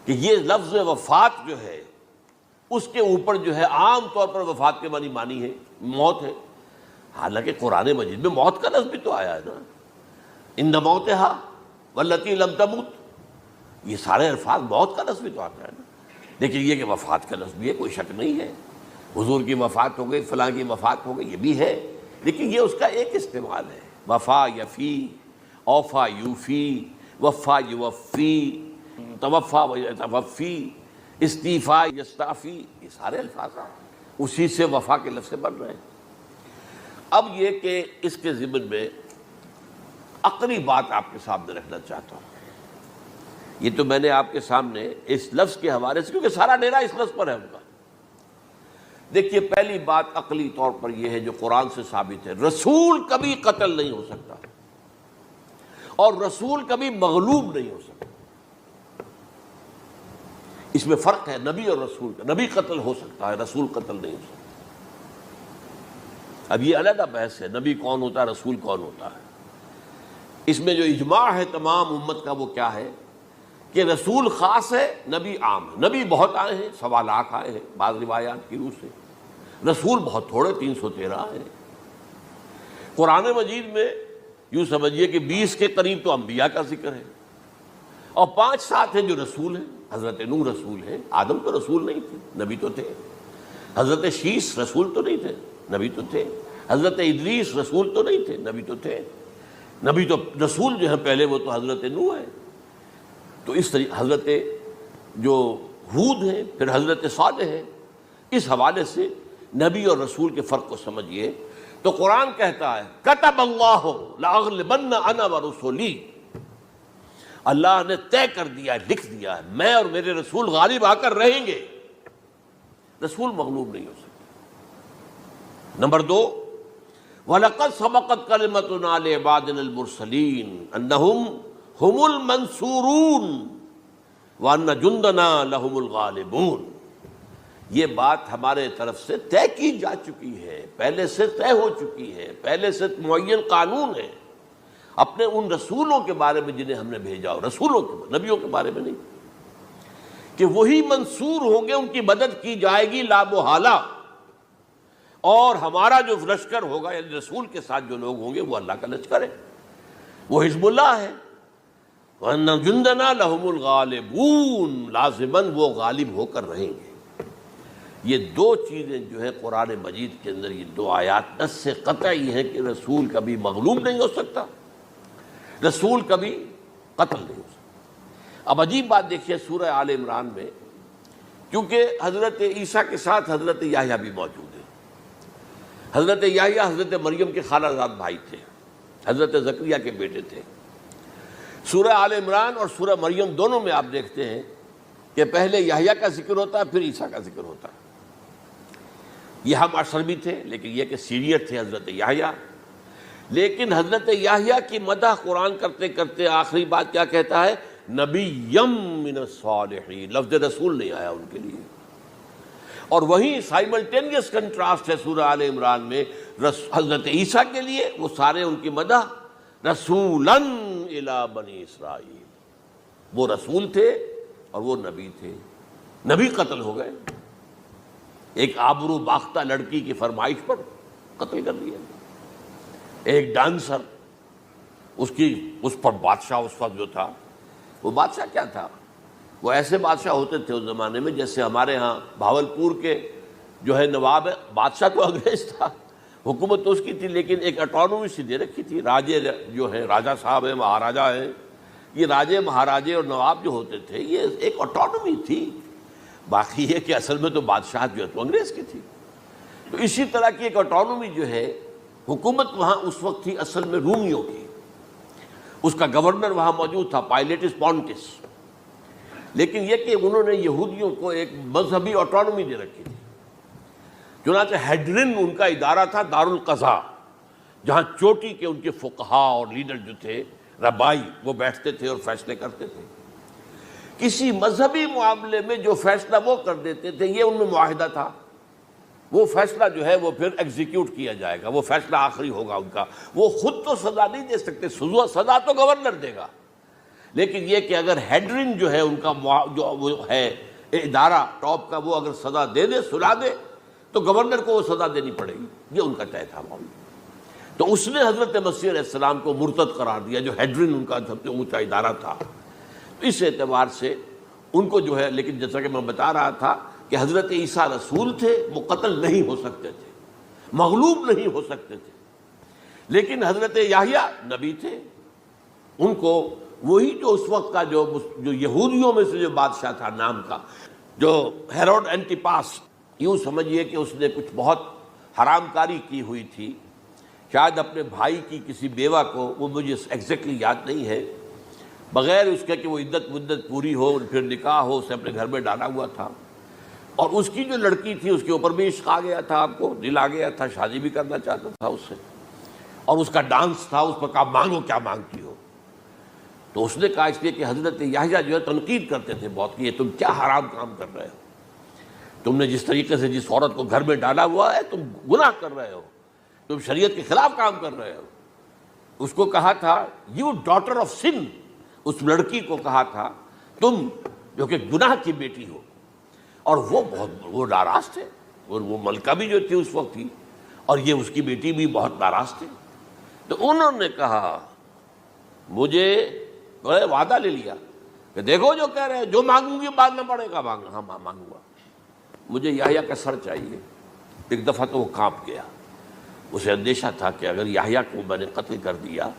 کہ یہ لفظ وفات جو ہے اس کے اوپر جو ہے عام طور پر وفات کے معنی ہے موت ہے، حالانکہ قرآن مجید میں موت کا لفظ بھی تو آیا ہے نا، ان موتہا واللتی لم تمت، یہ سارے الفاظ موت کا لفظ بھی تو آتا ہے نا، لیکن یہ کہ وفات کا لفظ بھی ہے، کوئی شک نہیں ہے، حضور کی وفات ہو گئی، فلاں کی وفات ہو گئی، یہ بھی ہے، لیکن یہ اس کا ایک استعمال ہے۔ وفا یفی، اوفا یوفی، وفا یوفی، توفا یتوفی، استیفا یستعفی، یہ سارے الفاظ اسی سے وفا کے لفظ سے بن رہے ہیں۔ اب یہ کہ اس کے ضمن میں عقلی بات آپ کے سامنے رکھنا چاہتا ہوں، یہ تو میں نے آپ کے سامنے اس لفظ کے حوالے سے، کیونکہ سارا ڈیرا اس لفظ پر ہے ان کا۔ دیکھیے پہلی بات عقلی طور پر یہ ہے جو قرآن سے ثابت ہے، رسول کبھی قتل نہیں ہو سکتا اور رسول کبھی مغلوب نہیں ہو سکتا، اس میں فرق ہے نبی اور رسول کا۔ نبی قتل ہو سکتا ہے، رسول قتل نہیں ہو سکتا۔ اب یہ علیحدہ بحث ہے، نبی کون ہوتا ہے، رسول کون ہوتا ہے۔ اس میں جو اجماع ہے تمام امت کا وہ کیا ہے کہ رسول خاص ہے، نبی عام ہے۔ نبی بہت آئے ہیں، 1.25 لاکھ آئے ہیں بعض روایات کی روح سے، رسول بہت تھوڑے 313 آئے ہیں۔ قرآن مجید میں یوں سمجھیے کہ 20 کے قریب تو انبیاء کا ذکر ہے، اور 5-7 ہیں جو رسول ہیں۔ حضرت نوح رسول ہیں، آدم تو رسول نہیں تھے، نبی تو تھے۔ حضرت شیس رسول تو نہیں تھے، نبی تو تھے۔ حضرت ادریس رسول تو نہیں تھے، نبی تو تھے۔ نبی تو رسول جو ہے پہلے وہ تو حضرت نوح ہے۔ تو اس طریقے حضرت جو ہود ہیں، پھر حضرت صالح ہے۔ اس حوالے سے نبی اور رسول کے فرق کو سمجھیے تو قرآن کہتا ہے کتب اللہ لاغلبن انا ورسلی، اللہ نے طے کر دیا ہے، لکھ دیا ہے، میں اور میرے رسول غالب آ کر رہیں گے۔ رسول مغلوب نہیں ہو سکتا۔ نمبر 2، وَلَقَدْ سَبَقَتْ كَلِمَتُنَا لِعِبَادِنَا الْمُرْسَلِينَ أَنَّهُمْ هُمُ الْمَنْصُورُونَ وَأَنَّ جُنْدَنَا لَهُمُ الْغَالِبُونَ، یہ بات ہمارے طرف سے طے کی جا چکی ہے، پہلے سے طے ہو چکی ہے، پہلے سے معین قانون ہے اپنے ان رسولوں کے بارے میں جنہیں ہم نے بھیجا ہو، رسولوں کے، نبیوں کے بارے میں نہیں، کہ وہی منصور ہوں گے، ان کی مدد کی جائے گی لا محالہ، اور ہمارا جو لشکر ہوگا یعنی رسول کے ساتھ جو لوگ ہوں گے وہ اللہ کا لشکر ہے، وہ حزب اللہ ہے۔ وَأَنَّ جُنْدَنَا لَهُمُ الْغَالِبُونَ، لازماً وہ غالب ہو کر رہیں گے۔ یہ دو چیزیں جو ہے قرآن مجید کے اندر، یہ 2 آیات نص سے قطعی ہیں کہ رسول کبھی مغلوب نہیں ہو سکتا، رسول کبھی قتل نہیں ہو سکتا۔ اب عجیب بات دیکھیے سورہ آل عمران میں، کیونکہ حضرت عیسیٰ کے ساتھ حضرت یحییٰ بھی موجود ہیں۔ حضرت یحییٰ حضرت مریم کے خالہ زاد بھائی تھے، حضرت زکریا کے بیٹے تھے۔ سورہ آل عمران اور سورہ مریم دونوں میں آپ دیکھتے ہیں کہ پہلے یحییٰ کا ذکر ہوتا ہے، پھر عیسیٰ کا ذکر ہوتا ہے۔ یہ ہم معاشر بھی تھے، لیکن یہ کہ سینئر تھے حضرت یحییٰ۔ لیکن حضرت یحییٰ کی مدح قرآن کرتے کرتے آخری بات کیا کہتا ہے، نبیم من الصالحین، لفظ رسول نہیں آیا ان کے لیے۔ اور وہیں سائملٹینیس کنٹراسٹ ہے سورہ آل عمران میں حضرت عیسیٰ کے لیے، وہ سارے ان کی مدح، رسولاً الی بنی اسرائیل، وہ رسول تھے اور وہ نبی تھے، نبی قتل ہو گئے، ایک آبرو باختہ لڑکی کی فرمائش پر قتل کر دیا، ایک ڈانسر، اس پر بادشاہ اس وقت جو تھا، وہ بادشاہ کیا تھا، وہ ایسے بادشاہ ہوتے تھے اس زمانے میں جیسے ہمارے ہاں بھاولپور کے جو ہے نواب ہے، بادشاہ تو انگریز تھا، حکومت تو اس کی تھی، لیکن ایک اٹانومی سی دے رکھی تھی، راجے جو ہیں، راجہ صاحب ہیں، مہاراجہ ہیں، یہ راجے مہاراجے اور نواب جو ہوتے تھے یہ ایک اٹانومی تھی، باقی یہ کہ اصل میں تو بادشاہ جو ہے تو انگریز کی تھی۔ تو اسی طرح کی ایک اٹانومی جو ہے حکومت وہاں اس وقت تھی اصل میں رومیوں کی، اس کا گورنر وہاں موجود تھا پائلیٹس پونٹس، لیکن یہ کہ انہوں نے یہودیوں کو ایک مذہبی اٹانومی دے رکھی تھی، چنانچہ ہیڈرن ان کا ادارہ تھا، دارالقضاء، جہاں چوٹی کے ان کے فقہاء اور لیڈر جو تھے، ربائی، وہ بیٹھتے تھے اور فیصلے کرتے تھے، کسی مذہبی معاملے میں جو فیصلہ وہ کر دیتے تھے یہ ان میں معاہدہ تھا، وہ فیصلہ جو ہے وہ پھر ایگزیکیوٹ کیا جائے گا، وہ فیصلہ آخری ہوگا ان کا، وہ خود تو سزا نہیں دے سکتے، سزا تو گورنر دے گا، لیکن یہ کہ اگر ہیڈرن جو ہے ان کا جو وہ ہے ادارہ ٹاپ کا، وہ اگر سزا دے دے، سلا دے، تو گورنر کو وہ سزا دینی پڑے گی، یہ ان کا طے تھا معاملہ۔ تو اس نے حضرت مسیح علیہ السلام کو مرتد قرار دیا، جو ہیڈرن ان کا سب سے اونچا ادارہ تھا۔ اس اعتبار سے ان کو جو ہے، لیکن جیسا کہ میں بتا رہا تھا کہ حضرت عیسیٰ رسول تھے، وہ قتل نہیں ہو سکتے تھے، مغلوب نہیں ہو سکتے تھے، لیکن حضرت یحییٰ نبی تھے، ان کو وہی جو اس وقت کا جو یہودیوں میں سے جو بادشاہ تھا نام کا، جو ہیروڈ اینٹیپاس، یوں سمجھیے کہ اس نے کچھ بہت حرام کاری کی ہوئی تھی، شاید اپنے بھائی کی کسی بیوہ کو، وہ مجھے ایگزیکٹلی یاد نہیں ہے، بغیر اس کے کہ وہ عدت مدت پوری ہو پھر نکاح ہو، اسے اپنے گھر میں ڈالا ہوا تھا، اور اس کی جو لڑکی تھی اس کے اوپر بھی عشق آ گیا تھا، آپ کو دل آ گیا تھا، شادی بھی کرنا چاہتا تھا اس سے، اور اس کا ڈانس تھا، اس پر کہا مانگو کیا مانگتی ہو، تو اس نے کہا، اس لیے کہ حضرت یحییٰ جو ہے تنقید کرتے تھے بہت کہ یہ تم کیا حرام کام کر رہے ہو، تم نے جس طریقے سے جس عورت کو گھر میں ڈالا ہوا ہے تم گناہ کر رہے ہو، تم شریعت کے خلاف کام کر رہے ہو۔ اس کو کہا تھا یو ڈاٹر آف سن، اس لڑکی کو کہا تھا تم جو کہ گناہ کی بیٹی ہو، اور وہ ناراض تھے، اور وہ ملکہ بھی جو تھی اس وقت تھی، اور یہ اس کی بیٹی بھی بہت ناراض تھے، تو انہوں نے کہا مجھے وعدہ لے لیا کہ دیکھو جو کہہ رہے ہیں، جو مانگوں گی مانگنا پڑے گا، ہاں مانگوں گا، مجھے یحییٰ کا سر چاہیے۔ ایک دفعہ تو وہ کانپ گیا، اسے اندیشہ تھا کہ اگر یحییٰ کو میں نے قتل کر دیا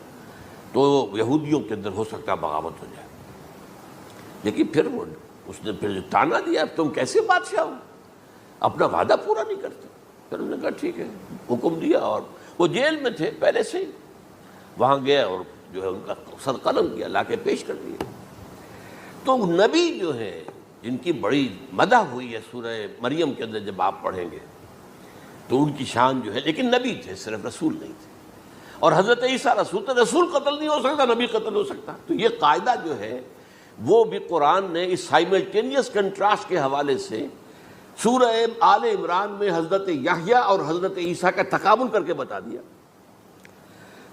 تو یہودیوں کے اندر ہو سکتا بغاوت ہو جائے، لیکن پھر اس نے پھر تانا دیا، تم کیسے بادشاہ ہو، اپنا وعدہ پورا نہیں کرتے۔ پھر انہوں نے کہا ٹھیک ہے، حکم دیا، اور وہ جیل میں تھے پہلے سے ہی، وہاں گئے اور جو ہے ان کا سر قلم کیا، لا کے پیش کر دیا۔ تو نبی جو ہے جن کی بڑی مدح ہوئی ہے سورہ مریم کے اندر، جب آپ پڑھیں گے تو ان کی شان جو ہے، لیکن نبی تھے، صرف رسول نہیں تھے، اور حضرت عیسیٰ رسول تھے، رسول قتل نہیں ہو سکتا، نبی قتل ہو سکتا۔ تو یہ قاعدہ جو ہے وہ بھی قرآن نے اس سائملٹینیس کنٹراسٹ کے حوالے سے سورہ آل عمران میں حضرت یحییٰ اور حضرت عیسیٰ کا تقابل کر کے بتا دیا۔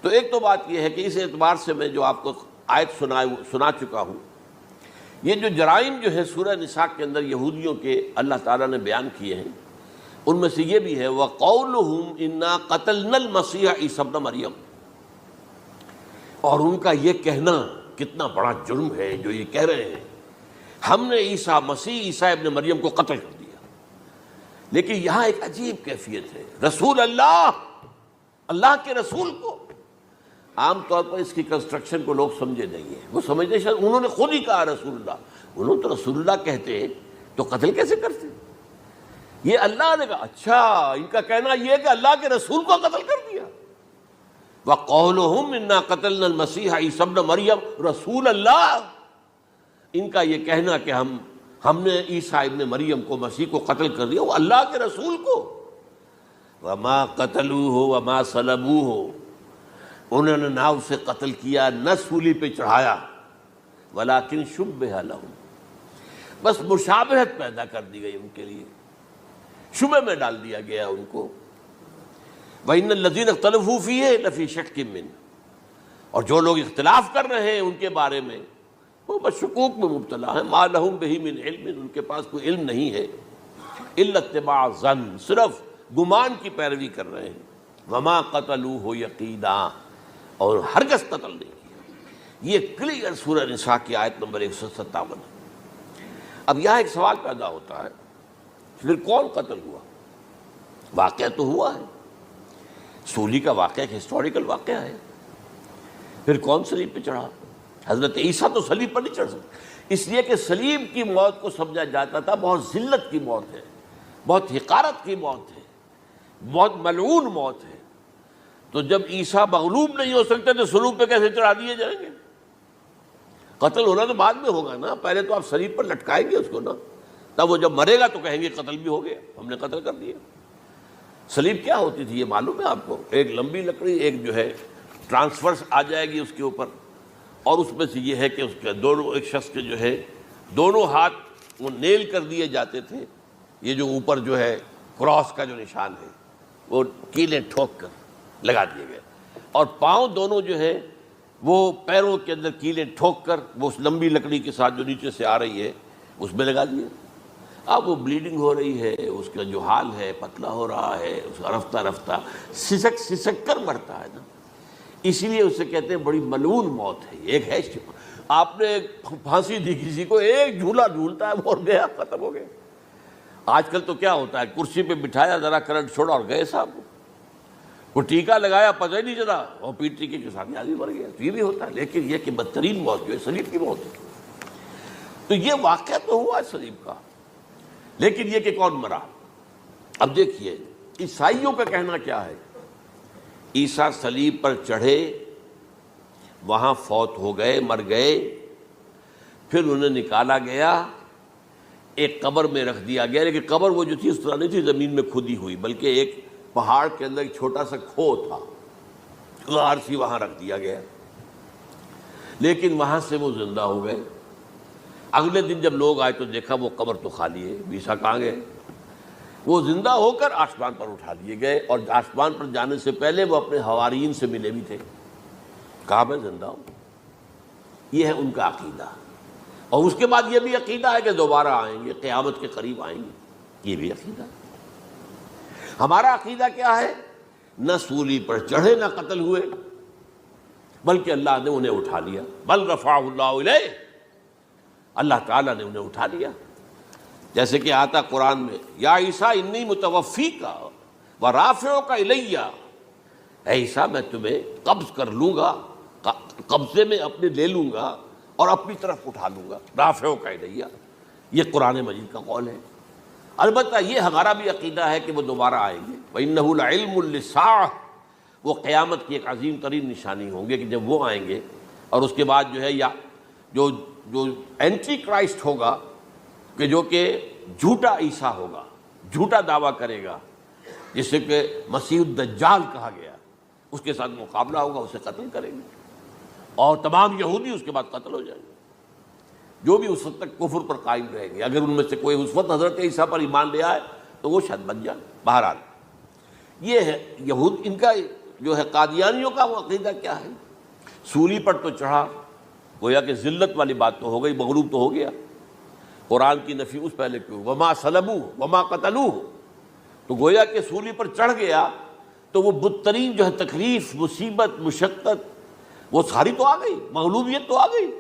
تو ایک تو بات یہ ہے کہ اس اعتبار سے میں جو آپ کو آیت سنا چکا ہوں، یہ جو جرائم جو ہے سورہ نساء کے اندر یہودیوں کے اللہ تعالیٰ نے بیان کیے ہیں، ان میں سے یہ بھی ہے وَقَوْلُهُمْ إِنَّا قَتَلْنَا الْمَسِيحَ عِيسَى ابْنَ مَرْيَمَ، اور ان کا یہ کہنا کتنا بڑا جرم ہے جو یہ کہہ رہے ہیں ہم نے عیسیٰ ابن مریم کو قتل کر دیا۔ لیکن یہاں ایک عجیب کیفیت ہے، رسول اللہ کے رسول کو، عام طور پر اس کی کنسٹرکشن کو لوگ سمجھے نہیں ہیں، وہ سمجھتے شاید انہوں نے خود ہی کہا رسول اللہ، انہوں تو رسول اللہ کہتے تو قتل کیسے کرتے، یہ اللہ نے کہا، اچھا ان کا کہنا یہ ہے کہ اللہ کے رسول کو قتل کر دیا۔ وَقَوْلُهُمْ إِنَّا قَتَلْنَا الْمَسِيحَ عِيسَى ابْنَ مَرْيَمَ، رسول اللہ، ان کا یہ کہنا کہ ہم نے عیسیٰ ابن مریم کو، مسیح کو قتل کر دیا، وہ اللہ کے رسول کو۔ وَمَا قَتَلُوهُ وَمَا صَلَبُوهُ، انہوں نے نہ اسے قتل کیا، نہ سولی پہ چڑھایا، ولیکن شبہ لہم، بس مشابہت پیدا کر دی گئی ان کے لیے، شبہ میں ڈال دیا گیا ان کو۔ وَإِنَّ الَّذِينَ اخْتَلَفُوا فِيهِ لَفِي شَكٍّ مِّنْهُ، اور جو لوگ اختلاف کر رہے ہیں ان کے بارے میں وہ بس شکوک میں مبتلا ہیں، مَا لَهُم بِهِ مِنْ عِلْمٍ، ان کے پاس کوئی علم نہیں ہے، إِلَّا اتِّبَاعَ الظَّنِّ، صرف گمان کی پیروی کر رہے ہیں، وَمَا قَتَلُوهُ يَقِينًا، اور ہرگز قتل نہیں کیا۔ یہ کلیئر سورہ نساء کی آیت نمبر 157 ہے۔ اب یہاں ایک سوال پیدا ہوتا ہے، پھر کون قتل ہوا؟ واقعہ تو ہوا ہے، سولی کا واقعہ ایک ہسٹوریکل واقعہ ہے، پھر کون صلیب پہ چڑھا؟ حضرت عیسیٰ تو صلیب پر نہیں چڑھ سکتے، اس لیے کہ صلیب کی موت کو سمجھا جاتا تھا بہت ذلت کی موت ہے، بہت حقارت کی موت ہے، بہت ملعون موت ہے۔ تو جب عیسیٰ مغلوب نہیں ہو سکتے تو صلیب پہ کیسے چڑھا دیے جائیں گے؟ قتل ہونا تو بعد میں ہوگا نا، پہلے تو آپ صلیب پر لٹکائیں گے اس کو نا، تب وہ جب مرے گا تو کہیں گے قتل بھی ہو گیا، ہم نے قتل کر دیا۔ صلیب کیا ہوتی تھی یہ معلوم ہے آپ کو؟ ایک لمبی لکڑی، ایک جو ہے ٹرانسفرس آ جائے گی اس کے اوپر، اور اس میں سے یہ ہے کہ اس کے دونوں، ایک شخص کے جو ہے دونوں ہاتھ وہ نیل کر دیے جاتے تھے، یہ جو اوپر جو ہے کراس کا جو نشان ہے وہ کیلیں ٹھوک کر لگا دیے گئے، اور پاؤں دونوں جو ہے وہ پیروں کے اندر کیلیں ٹھوک کر وہ اس لمبی لکڑی کے ساتھ جو نیچے سے آ رہی ہے اس میں لگا دیے۔ اب وہ بلیڈنگ ہو رہی ہے، اس کا جو حال ہے پتلا ہو رہا ہے، اس کا رفتہ رفتہ سسک سسک کر مرتا ہے نا، اسی لیے اسے کہتے ہیں بڑی ملعون موت ہے۔ ایک ہے آپ نے پھانسی دی کسی کو، ایک جھولا جھولتا ہے وہ اور گیا، ختم ہو گیا۔ آج کل تو کیا ہوتا ہے، کرسی پہ بٹھایا، ذرا کرنٹ چھوڑا اور گئے صاحب، وہ ٹیکا لگایا پتہ ہی نہیں چلا، اور پیٹ ٹیکے کے ساتھ آدمی مر گیا، تو یہ بھی ہوتا ہے۔ لیکن یہ کہ بدترین موت جو ہے صلیب کی موت ہے، تو یہ واقعہ تو ہوا ہے صلیب کا، لیکن یہ کہ کون مرا؟ اب دیکھیے عیسائیوں کا کہنا کیا ہے، عیسیٰ صلیب پر چڑھے، وہاں فوت ہو گئے، مر گئے، پھر انہیں نکالا گیا، ایک قبر میں رکھ دیا گیا، لیکن قبر وہ جو تھی اس طرح نہیں تھی زمین میں کھودی ہوئی، بلکہ ایک پہاڑ کے اندر ایک چھوٹا سا کھو تھا، غار سی، وہاں رکھ دیا گیا، لیکن وہاں سے وہ زندہ ہو گئے۔ اگلے دن جب لوگ آئے تو دیکھا وہ قبر تو خالی ہے، عیسیٰ کہاں گئے؟ وہ زندہ ہو کر آسمان پر اٹھا دیے گئے، اور آسمان پر جانے سے پہلے وہ اپنے حواریین سے ملے بھی تھے، کہا میں زندہ ہوں۔ یہ ہے ان کا عقیدہ، اور اس کے بعد یہ بھی عقیدہ ہے کہ دوبارہ آئیں گے، قیامت کے قریب آئیں گے، یہ بھی عقیدہ ہے۔ ہمارا عقیدہ کیا ہے؟ نہ سولی پر چڑھے نہ قتل ہوئے، بلکہ اللہ نے انہیں اٹھا لیا، بل رفعہ اللہ الیہ، اللہ تعالیٰ نے انہیں اٹھا لیا۔ جیسے کہ آتا قرآن میں، یا عیسیٰ انی متوفیک ورافعک الیہ، اے عیسیٰ میں تمہیں قبض کر لوں گا، قبضے میں اپنے لے لوں گا اور اپنی طرف اٹھا لوں گا، رافعک الیہ، یہ قرآن مجید کا قول ہے۔ البتہ یہ ہمارا بھی عقیدہ ہے کہ وہ دوبارہ آئیں گے، وَإِنَّهُ لَعِلْمٌ لِلسَّاعَةِ، وہ قیامت کی ایک عظیم ترین نشانی ہوں گے کہ جب وہ آئیں گے، اور اس کے بعد جو ہے یا جو اینٹی کرائسٹ ہوگا، کہ جو کہ جھوٹا عیسیٰ ہوگا، جھوٹا دعویٰ کرے گا، جسے کہ مسیح الدجال کہا گیا، اس کے ساتھ مقابلہ ہوگا، اسے قتل کریں گے، اور تمام یہودی اس کے بعد قتل ہو جائیں گے، جو بھی اس وقت تک کفر پر قائم رہیں گے۔ اگر ان میں سے کوئی اس وقت حضرت عیسیٰ پر ایمان لے آئے تو وہ شاید بن جائے۔ بہرحال یہ ہے یہود، ان کا جو ہے قادیانیوں کا وہ عقیدہ کیا ہے، سولی پر تو چڑھا، گویا کہ ذلت والی بات تو ہو گئی، مغلوب تو ہو گیا، قرآن کی نفی اس پہلے کیوں، وما صلبوہ وما قتلوہ، تو گویا کہ سولی پر چڑھ گیا تو وہ بدترین جو ہے تکلیف، مصیبت، مشقت وہ ساری تو آ گئی، مغلوبیت تو آ گئی،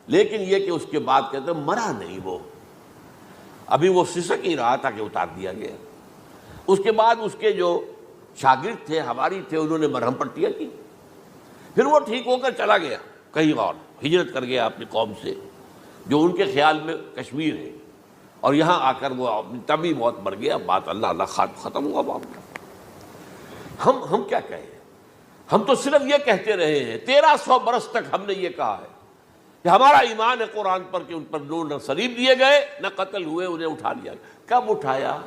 لیکن یہ کہ اس کے بعد کہتے ہیں مرا نہیں، وہ ابھی وہ سسک ہی رہا تھا کہ اتار دیا گیا۔ اس کے بعد اس کے جو شاگرد تھے، حواری تھے، انہوں نے مرہم پٹیاں کی، پھر وہ ٹھیک ہو کر چلا گیا کہیں اور، ہجرت کر گیا اپنی قوم سے جو ان کے خیال میں کشمیر ہے، اور یہاں آ کر وہ طبی موت مر گیا۔ بات اللہ ختم ہوا معاملہ۔ ہم کیا کہیں، ہم تو صرف یہ کہتے رہے ہیں، 1300 برس تک ہم نے یہ کہا ہے کہ ہمارا ایمان ہے قرآن پر کہ ان پر نہ صلیب دیے گئے نہ قتل ہوئے، انہیں اٹھا لیا گیا۔ کب اٹھایا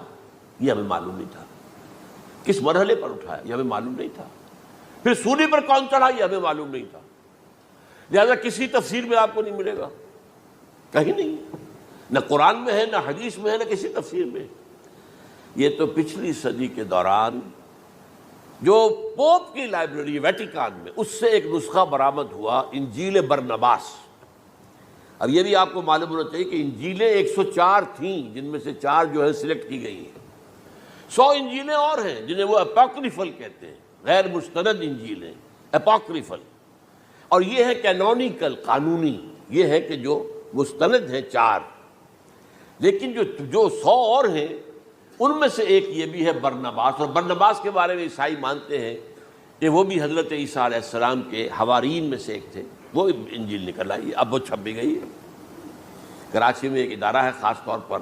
یہ ہمیں معلوم نہیں تھا، کس مرحلے پر اٹھایا یہ ہمیں معلوم نہیں تھا، پھر سولی پر کون چڑھا یہ ہمیں معلوم نہیں تھا، لہذا کسی تفسیر میں آپ کو نہیں ملے گا، کہیں نہیں، نہ قرآن میں ہے، نہ حدیث میں ہے، نہ کسی تفسیر میں۔ یہ تو پچھلی صدی کے دوران جو پوپ کی لائبریری ویٹیکان میں، اس سے ایک نسخہ برآمد ہوا، انجیل برنباس۔ اب یہ بھی آپ کو معلوم ہونا چاہیے کہ انجیلیں 104 تھیں، جن میں سے 4 جو ہے سلیکٹ کی گئی ہیں۔ 100 انجیلیں اور ہیں جنہیں وہ اپوکریفل کہتے ہیں، غیر مستند انجیلیں، اپوکریفل۔ اور یہ ہے کینونیکل، قانونی، یہ ہے کہ جو مستند ہیں 4۔ لیکن جو 100 اور ہیں ان میں سے ایک یہ بھی ہے برنباس۔ اور برنباس کے بارے میں عیسائی مانتے ہیں کہ وہ بھی حضرت عیسیٰ علیہ السلام کے حواریین میں سے ایک تھے۔ وہ انجیل نکل آئی، اب وہ چھپ بھی گئی ہے۔ کراچی میں ایک ادارہ ہے، خاص طور پر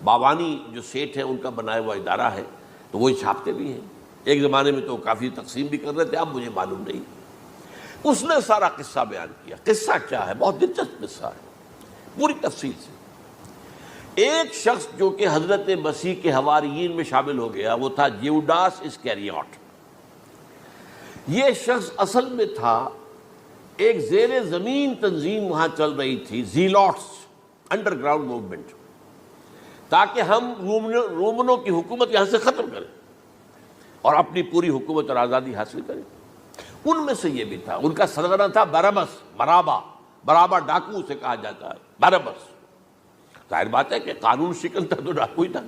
باوانی جو سیٹھ ہیں ان کا بنایا ہوا ادارہ ہے، تو وہی چھاپتے بھی ہیں۔ ایک زمانے میں تو کافی تقسیم بھی کر رہے تھے، اب مجھے معلوم نہیں۔ اس نے سارا قصہ بیان کیا۔ قصہ کیا ہے؟ بہت دلچسپ قصہ ہے، پوری تفصیل سے۔ ایک شخص جو کہ حضرت مسیح کے حواریین میں شامل ہو گیا، وہ تھا جیوڈاس اسکیریوٹ۔ یہ شخص اصل میں تھا ایک زیر زمین تنظیم وہاں چل رہی تھی، زیلوٹس، انڈر گراؤنڈ موومنٹ، تاکہ ہم رومنوں کی حکومت یہاں سے ختم کریں اور اپنی پوری حکومت اور آزادی حاصل کریں۔ ان میں سے یہ بھی تھا۔ ان کا سرغنہ تھا برابس، برابا ڈاکو سے کہا جاتا ہے، برابس۔ ظاہر بات ہے کہ قانون شکن تھا تو ڈاکو ہی تھا۔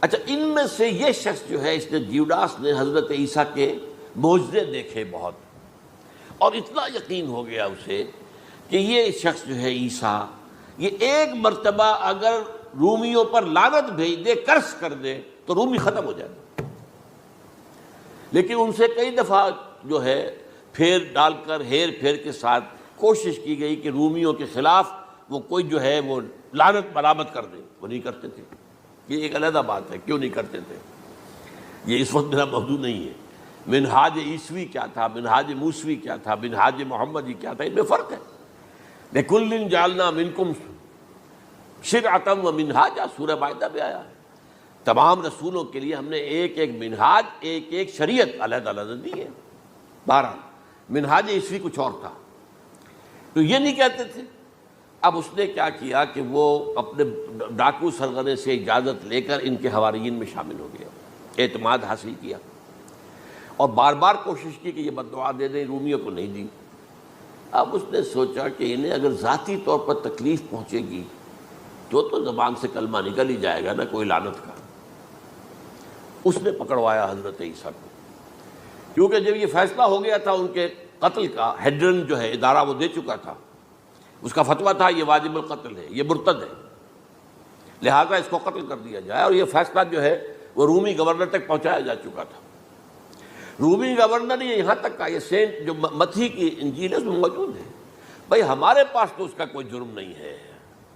اچھا، ان میں سے یہ شخص جو ہے، اس نے جیوڈاس نے حضرت عیسیٰ کے معجزے دیکھے بہت، اور اتنا یقین ہو گیا اسے کہ یہ شخص جو ہے عیسیٰ، یہ ایک مرتبہ اگر رومیوں پر لعنت بھیج دے، کرس کر دے، تو رومی ختم ہو جائے۔ لیکن ان سے کئی دفعہ جو ہے پھیر ڈال کر، ہیر پھیر کے ساتھ کوشش کی گئی کہ رومیوں کے خلاف وہ کوئی جو ہے وہ لعنت برآمد کر دے، وہ نہیں کرتے تھے۔ یہ ایک علیحدہ بات ہے، کیوں نہیں کرتے تھے، یہ اس وقت میرا موضوع نہیں ہے۔ منہاج عیسوی کیا تھا، منہاج موسوی کیا تھا، منہاج محمدی کیا تھا، ان میں فرق ہے۔ لِكُلٍّ جَعَلْنَا مِنْكُمْ شِرْعَةً وَمِنْہاجًا، سورہ مائدہ میں آیا ہے۔ تمام رسولوں کے لیے ہم نے ایک ایک منہاج، ایک ایک شریعت علیحدہ علیحدہ دی ہے۔ بہرحال منہاج عیسوی کچھ اور تھا، تو یہ نہیں کہتے تھے۔ اب اس نے کیا کیا کہ وہ اپنے ڈاکو سرغنے سے اجازت لے کر ان کے حواریین میں شامل ہو گیا، اعتماد حاصل کیا، اور بار بار کوشش کی کہ یہ بددعا دے دیں، رومیوں کو نہیں دی۔ اب اس نے سوچا کہ انہیں اگر ذاتی طور پر تکلیف پہنچے گی تو زبان سے کلمہ نکل ہی جائے گا نا، کوئی لعنت کا۔ اس نے پکڑوایا حضرت عیسیٰ کو، کیونکہ جب یہ فیصلہ ہو گیا تھا ان کے قتل کا، ہیڈرن جو ہے ادارہ وہ دے چکا تھا، اس کا فتویٰ تھا یہ واجب القتل ہے، یہ مرتد ہے، لہذا اس کو قتل کر دیا جائے۔ اور یہ فیصلہ جو ہے وہ رومی گورنر تک پہنچایا جا چکا تھا۔ رومی گورنر نے یہاں تک کہا، یہ سینٹ جو متی کی انجیل ہے اس میں موجود ہے، بھائی ہمارے پاس تو اس کا کوئی جرم نہیں ہے،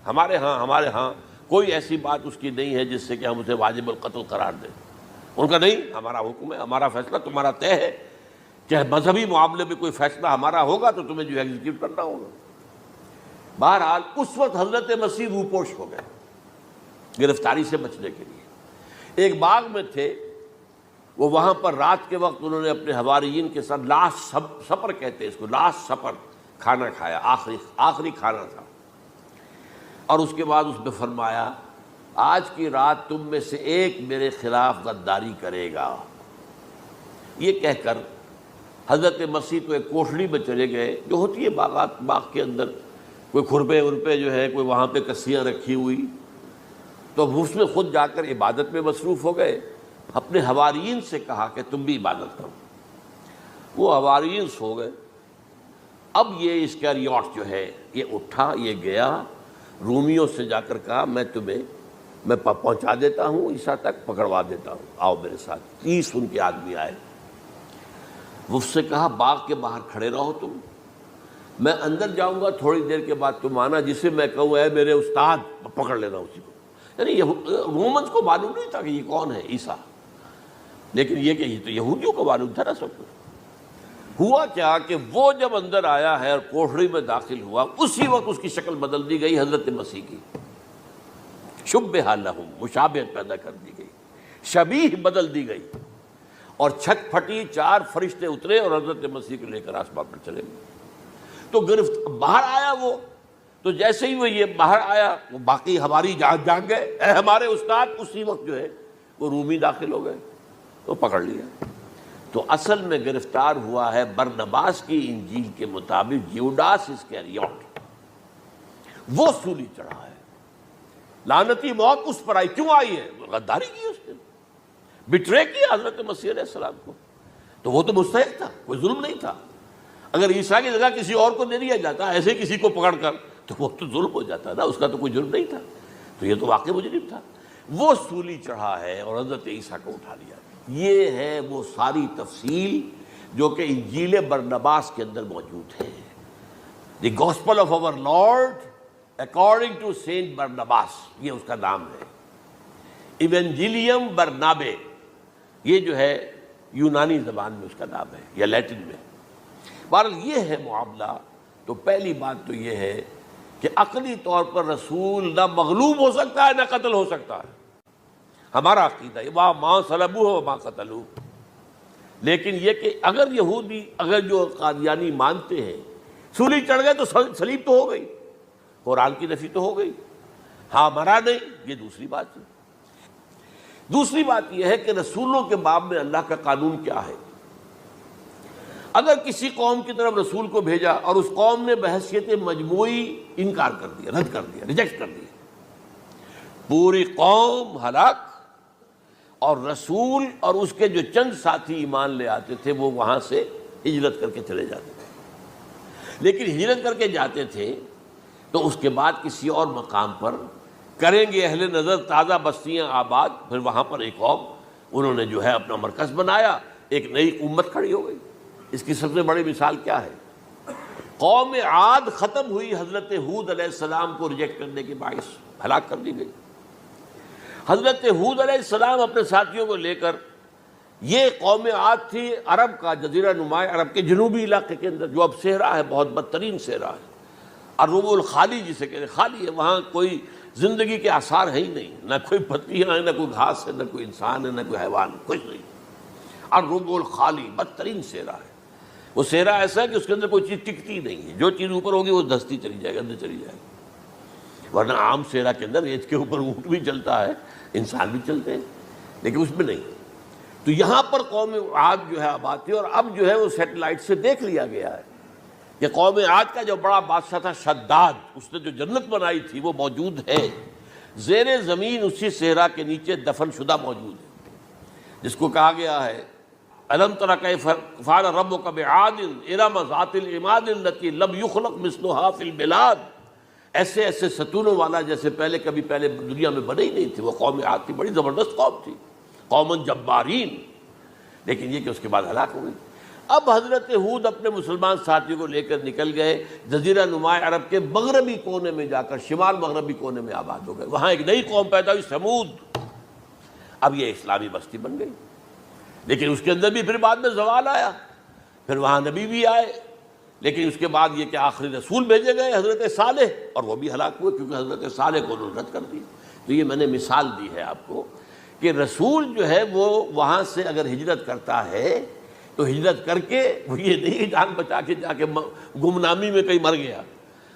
ہمارے ہاں کوئی ایسی بات اس کی نہیں ہے جس سے کہ ہم اسے واجب القتل قرار دیں۔ ان کا نہیں، ہمارا حکم ہے، ہمارا فیصلہ تمہارا طے ہے کہ مذہبی معاملے میں کوئی فیصلہ ہمارا ہوگا تو تمہیں جو ایگزیکیوٹ کرنا ہوگا۔ بہرحال اس وقت حضرت مسیح روپوش ہو گئے گرفتاری سے بچنے کے لیے۔ ایک باغ میں تھے وہ، وہاں پر رات کے وقت انہوں نے اپنے حواریین کے ساتھ لاسٹ سپر کہتے ہیں اس کو، لاسٹ سپر، کھانا کھایا، آخری کھانا تھا۔ اور اس کے بعد اس نے فرمایا، آج کی رات تم میں سے ایک میرے خلاف غداری کرے گا۔ یہ کہہ کر حضرت مسیح تو ایک کوٹھڑی میں چلے گئے، جو ہوتی ہے باغ کے اندر، کوئی کھرپے ورپے جو ہے، کوئی وہاں پہ کسیاں رکھی ہوئی، تو اس میں خود جا کر عبادت میں مصروف ہو گئے۔ اپنے حواریین سے کہا کہ تم بھی عبادت کرو۔ وہ حواریین سو گئے۔ اب یہ اسکریوٹ جو ہے یہ اٹھا، یہ گیا رومیوں سے جا کر کہا، میں پہنچا دیتا ہوں عیسیٰ تک، پکڑوا دیتا ہوں، آؤ میرے ساتھ۔ 30 ان کے آدمی آئے۔ وہ اس سے کہا باغ کے باہر کھڑے رہو تم، میں اندر جاؤں گا، تھوڑی دیر کے بعد تم آنا، جسے میں کہوں اے میرے استاد، پکڑ لینا اسی کو۔ یعنی رومنز کو معلوم نہیں تھا کہ یہ کون ہے عیسیٰ، لیکن یہ کہ یہ تو یہودیوں کو معلوم تھا نا سب کچھ۔ ہوا کیا کہ وہ جب اندر آیا ہے اور کوٹھڑی میں داخل ہوا، اسی وقت اس کی شکل بدل دی گئی حضرت مسیح کی، شبہ لہم، مشابہت پیدا کر دی گئی، شبیہ بدل دی گئی، اور چھت پھٹی، 4 فرشتے اترے اور حضرت مسیح کو لے کر آسمان پر چلے گئے۔ تو گرفت باہر آیا وہ، تو جیسے ہی وہ یہ باہر آیا وہ باقی ہماری جان گئے، اے ہمارے استاد، اسی وقت جو ہے وہ رومی داخل ہو گئے تو پکڑ لیا۔ تو اصل میں گرفتار ہوا ہے برنباس کی انجیل کے مطابق یوڈاس اسکریوٹ، وہ سولی چڑھا ہے۔ لعنتی موت اس پر آئی، کیوں آئی ہے؟ غداری کی اس نے، بٹرے کیا حضرت مسیح علیہ السلام کو، تو وہ تو مستحق تھا، کوئی ظلم نہیں تھا۔ اگر عیسیٰ کی جگہ کسی اور کو دے دیا جاتا ایسے کسی کو پکڑ کر تو وہ تو ظلم ہو جاتا نا، اس کا تو کوئی جرم نہیں تھا، تو یہ تو واقعی مجرم تھا۔ وہ سولی چڑھا ہے اور حضرت عیسیٰ کو اٹھا لیا۔ یہ ہے وہ ساری تفصیل جو کہ انجیل برنباس کے اندر موجود ہے۔ The Gospel of our Lord according to Saint Barnabas, یہ اس کا نام ہے۔ ایونجیلیم برنابے، یہ جو ہے یونانی زبان میں اس کا نام ہے یا لیٹن میں۔ بہرحال یہ ہے معاملہ۔ تو پہلی بات تو یہ ہے کہ عقلی طور پر رسول نہ مغلوب ہو سکتا ہے نہ قتل ہو سکتا ہے، ہمارا عقیدہ ہے، وہاں ماں صلبوہ وما قتلوہ۔ لیکن یہ کہ اگر یہودی، اگر جو قادیانی مانتے ہیں سولی چڑھ گئے تو صلیب تو ہو گئی، قرآن کی نفی تو ہو گئی، ہاں مرا نہیں، یہ دوسری بات ہے۔ دوسری بات یہ ہے کہ رسولوں کے باب میں اللہ کا قانون کیا ہے؟ اگر کسی قوم کی طرف رسول کو بھیجا اور اس قوم نے بحیثیت مجموعی انکار کر دیا، رد کر دیا، ریجیکٹ کر دیا، پوری قوم ہلاک، اور رسول اور اس کے جو چند ساتھی ایمان لے آتے تھے وہ وہاں سے ہجرت کر کے چلے جاتے تھے۔ لیکن ہجرت کر کے جاتے تھے تو اس کے بعد کسی اور مقام پر کریں گے اہل نظر تازہ بستیاں آباد، پھر وہاں پر ایک قوم انہوں نے جو ہے اپنا مرکز بنایا، ایک نئی امت کھڑی ہو گئی۔ اس کی سب سے بڑی مثال کیا ہے؟ قوم عاد ختم ہوئی حضرت ہود علیہ السلام کو ریجیکٹ کرنے کے باعث، ہلاک کر دی گئی۔ حضرت ہود علیہ السلام اپنے ساتھیوں کو لے کر، یہ قوم عاد تھی عرب کا جزیرہ نما، عرب کے جنوبی علاقے کے اندر جو اب صحرا ہے، بہت بدترین صحرا ہے، الربع الخالی جسے کہتے ہیں، خالی ہے، وہاں کوئی زندگی کے آثار ہے ہی نہیں، نہ کوئی پتیاں ہیں، نہ کوئی گھاس ہے، نہ کوئی انسان ہے، نہ کوئی حیوان، کچھ نہیں۔ الربع الخالی، بدترین صحرا ہے۔ وہ صحرا ایسا ہے کہ اس کے اندر کوئی چیز ٹکتی نہیں ہے، جو چیز اوپر ہوگی وہ دھستی چلی جائے گی، اندر چلی جائے گی۔ ورنہ عام صحرا کے اندر ریت کے اوپر اونٹ بھی چلتا ہے، انسان بھی چلتے ہیں، لیکن اس میں نہیں۔ تو یہاں پر قوم عاد جو ہے آباد تھی، اور اب جو ہے وہ سیٹلائٹ سے دیکھ لیا گیا ہے کہ قوم عاد کا جو بڑا بادشاہ تھا شداد، اس نے جو جنت بنائی تھی وہ موجود ہے، زیر زمین اسی صحرا کے نیچے دفن شدہ موجود ہے، جس کو کہا گیا ہے الم تر کیف فعل ربک بعاد ارم ذات العماد التی لم یخلق مثلها فی البلاد۔ ایسے ایسے ستونوں والا جیسے پہلے کبھی پہلے دنیا میں بنے ہی نہیں تھے۔ وہ قوم عاد تھی، بڑی زبردست قوم تھی، قوم جبارین، لیکن یہ کہ اس کے بعد ہلاک ہو گئی۔ اب حضرت ہود اپنے مسلمان ساتھیوں کو لے کر نکل گئے، جزیرہ نما عرب کے مغربی کونے میں جا کر، شمال مغربی کونے میں آباد ہو گئے۔ وہاں ایک نئی قوم پیدا ہوئی، سمود۔ اب یہ اسلامی بستی بن گئی، لیکن اس کے اندر بھی پھر بعد میں زوال آیا، پھر وہاں نبی بھی آئے، لیکن اس کے بعد یہ کہ آخری رسول بھیجے گئے حضرت صالح، اور وہ بھی ہلاک ہوئے کیونکہ حضرت صالح کو انہوں نے رد کر دی۔ تو یہ میں نے مثال دی ہے آپ کو کہ رسول جو ہے وہ وہاں سے اگر ہجرت کرتا ہے تو ہجرت کر کے وہ یہ نہیں جان بچا کے جا کے گمنامی میں کہیں مر گیا،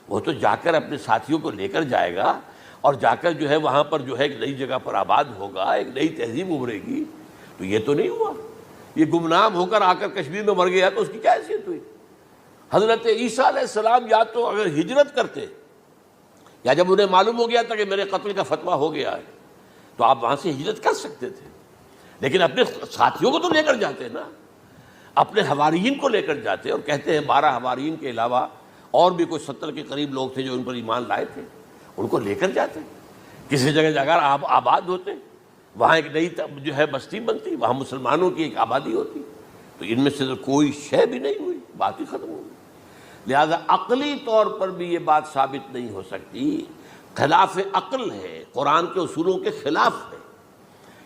وہ تو جا کر اپنے ساتھیوں کو لے کر جائے گا، اور جا کر جو ہے وہاں پر جو ہے ایک نئی جگہ پر آباد ہوگا، ایک نئی تہذیب ابھرے گی۔ تو یہ تو نہیں ہوا، یہ گمنام ہو کر آ کر کشمیر میں مر گیا تو اس کی کیا حیثیت ہوئی؟ حضرت عیسیٰ علیہ السلام یا تو اگر ہجرت کرتے، یا جب انہیں معلوم ہو گیا تھا کہ میرے قتل کا فتویٰ ہو گیا ہے، تو آپ وہاں سے ہجرت کر سکتے تھے، لیکن اپنے ساتھیوں کو تو لے کر جاتے نا، اپنے حواریین کو لے کر جاتے، اور کہتے ہیں 12 حواریین کے علاوہ اور بھی کوئی 70 کے قریب لوگ تھے جو ان پر ایمان لائے تھے، ان کو لے کر جاتے، کسی جگہ جا کر آباد ہوتے، وہاں ایک نئی جو ہے بستی بنتی، وہاں مسلمانوں کی ایک آبادی ہوتی۔ تو ان میں سے تو کوئی شے بھی نہیں ہوئی، بات ہی ختم ہو گئی۔ لہذا عقلی طور پر بھی یہ بات ثابت نہیں ہو سکتی، خلاف عقل ہے، قرآن کے اصولوں کے خلاف ہے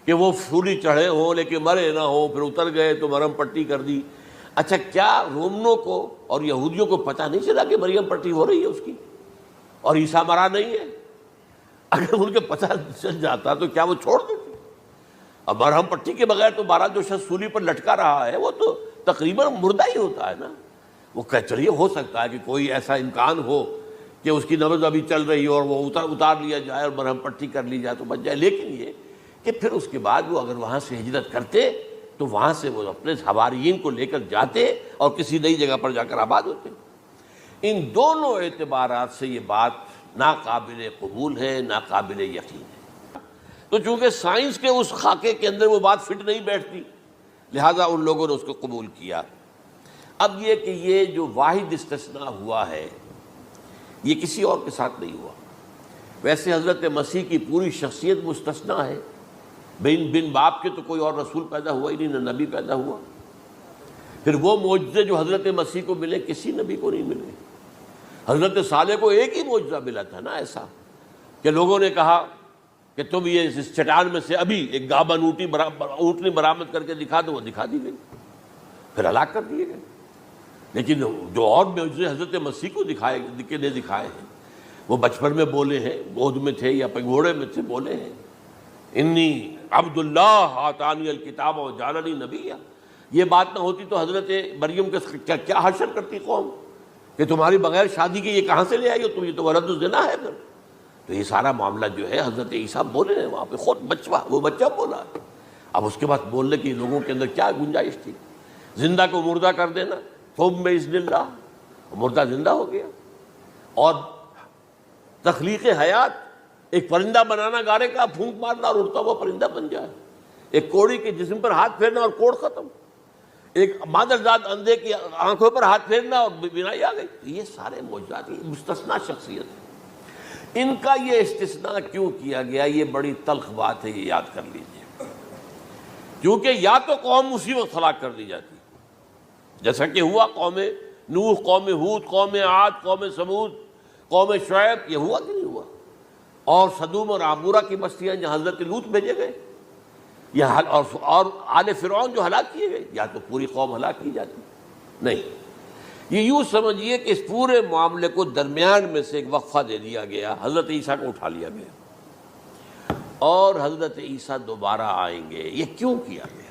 کہ وہ سولی چڑھے ہوں لیکن مرے نہ ہوں، پھر اتر گئے تو مرم پٹی کر دی۔ اچھا، کیا رومنوں کو اور یہودیوں کو پتہ نہیں چلا کہ مریم پٹی ہو رہی ہے اس کی اور عیسیٰ مرا نہیں ہے؟ اگر ان کے پتہ چل جاتا تو کیا وہ چھوڑ دیتے؟ اب مرہم پٹی کے بغیر تو 12 جو شخص سولی پر لٹکا رہا ہے وہ تو تقریباً مردہ ہی ہوتا ہے نا، وہ کہ چلیے ہو سکتا ہے کہ کوئی ایسا امکان ہو کہ اس کی نبض ابھی چل رہی ہو اور وہ اتار لیا جائے اور مرہم پٹی کر لی جائے تو بچ جائے، لیکن یہ کہ پھر اس کے بعد وہ اگر وہاں سے ہجرت کرتے تو وہاں سے وہ اپنے حواریین کو لے کر جاتے اور کسی نئی جگہ پر جا کر آباد ہوتے۔ ان دونوں اعتبارات سے یہ بات ناقابل قبول ہے، ناقابل یقین ہے۔ تو چونکہ سائنس کے اس خاکے کے اندر وہ بات فٹ نہیں بیٹھتی، لہذا ان لوگوں نے اس کو قبول کیا۔ اب یہ کہ یہ جو واحد استثناء ہوا ہے یہ کسی اور کے ساتھ نہیں ہوا۔ ویسے حضرت مسیح کی پوری شخصیت مستثنیٰ ہے، بن باپ کے تو کوئی اور رسول پیدا ہوا ہی نہیں، نہ نبی پیدا ہوا۔ پھر وہ معجزے جو حضرت مسیح کو ملے کسی نبی کو نہیں ملے۔ حضرت صالح کو ایک ہی معجزہ ملا تھا نا ایسا کہ لوگوں نے کہا کہ تم یہ اس چٹان میں سے ابھی ایک گابن اونٹنی برآمد کر کے دکھا دو، وہ دکھا دی گئی، پھر ہلاک کر دیے گئے۔ لیکن جو اور معجزے حضرت مسیح کو دکھائے ہیں وہ بچپن میں بولے ہیں، گود میں تھے یا پگھوڑے میں تھے، بولے ہیں انی عبد اللہ آتانی الکتاب و جعلنی نبیا۔ یہ بات نہ ہوتی تو حضرت مریم کے کیا حشر کرتی قوم کہ تمہاری بغیر شادی کے یہ کہاں سے لے آئی ہو تم، یہ تو ولد الزنا ہے۔ پھر تو یہ سارا معاملہ جو ہے حضرت عیسیٰ بولے ہیں وہاں پہ، خود وہ بچہ بولا۔ اب اس کے بعد بولنے کی لوگوں کے اندر کیا گنجائش تھی؟ زندہ کو مردہ کر دینا، ثم باذن اللہ، مردہ زندہ ہو گیا۔ اور تخلیق حیات، ایک پرندہ بنانا گارے کا، پھونک مارنا اور اڑتا ہوا پرندہ بن جائے، ایک کوڑی کے جسم پر ہاتھ پھیرنا اور کوڑ ختم، ایک مادرزاد اندھے کی آنکھوں پر ہاتھ پھیرنا اور بینائی آ گئی۔ یہ سارے معجزات، مستثنیٰ شخصیت ہے۔ ان کا یہ استثناء کیوں کیا گیا؟ یہ بڑی تلخ بات ہے، یہ یاد کر لیجیے، کیونکہ یا تو قوم اسی وقت ہلاک کر دی جاتی جیسا کہ ہوا قوم نوح، قوم ہود، قوم عاد، قوم ثمود، قوم شعیب، یہ ہوا کہ نہیں ہوا؟ اور سدوم اور عمورہ کی بستیاں جہاں حضرت لوط بھیجے گئے، اور آل فرعون جو ہلاک کیے گئے، یا تو پوری قوم ہلاک کی جاتی؟ نہیں، یہ یوں سمجھیے کہ اس پورے معاملے کو درمیان میں سے ایک وقفہ دے دیا گیا، حضرت عیسیٰ کو اٹھا لیا گیا، اور حضرت عیسیٰ دوبارہ آئیں گے۔ یہ کیوں کیا گیا؟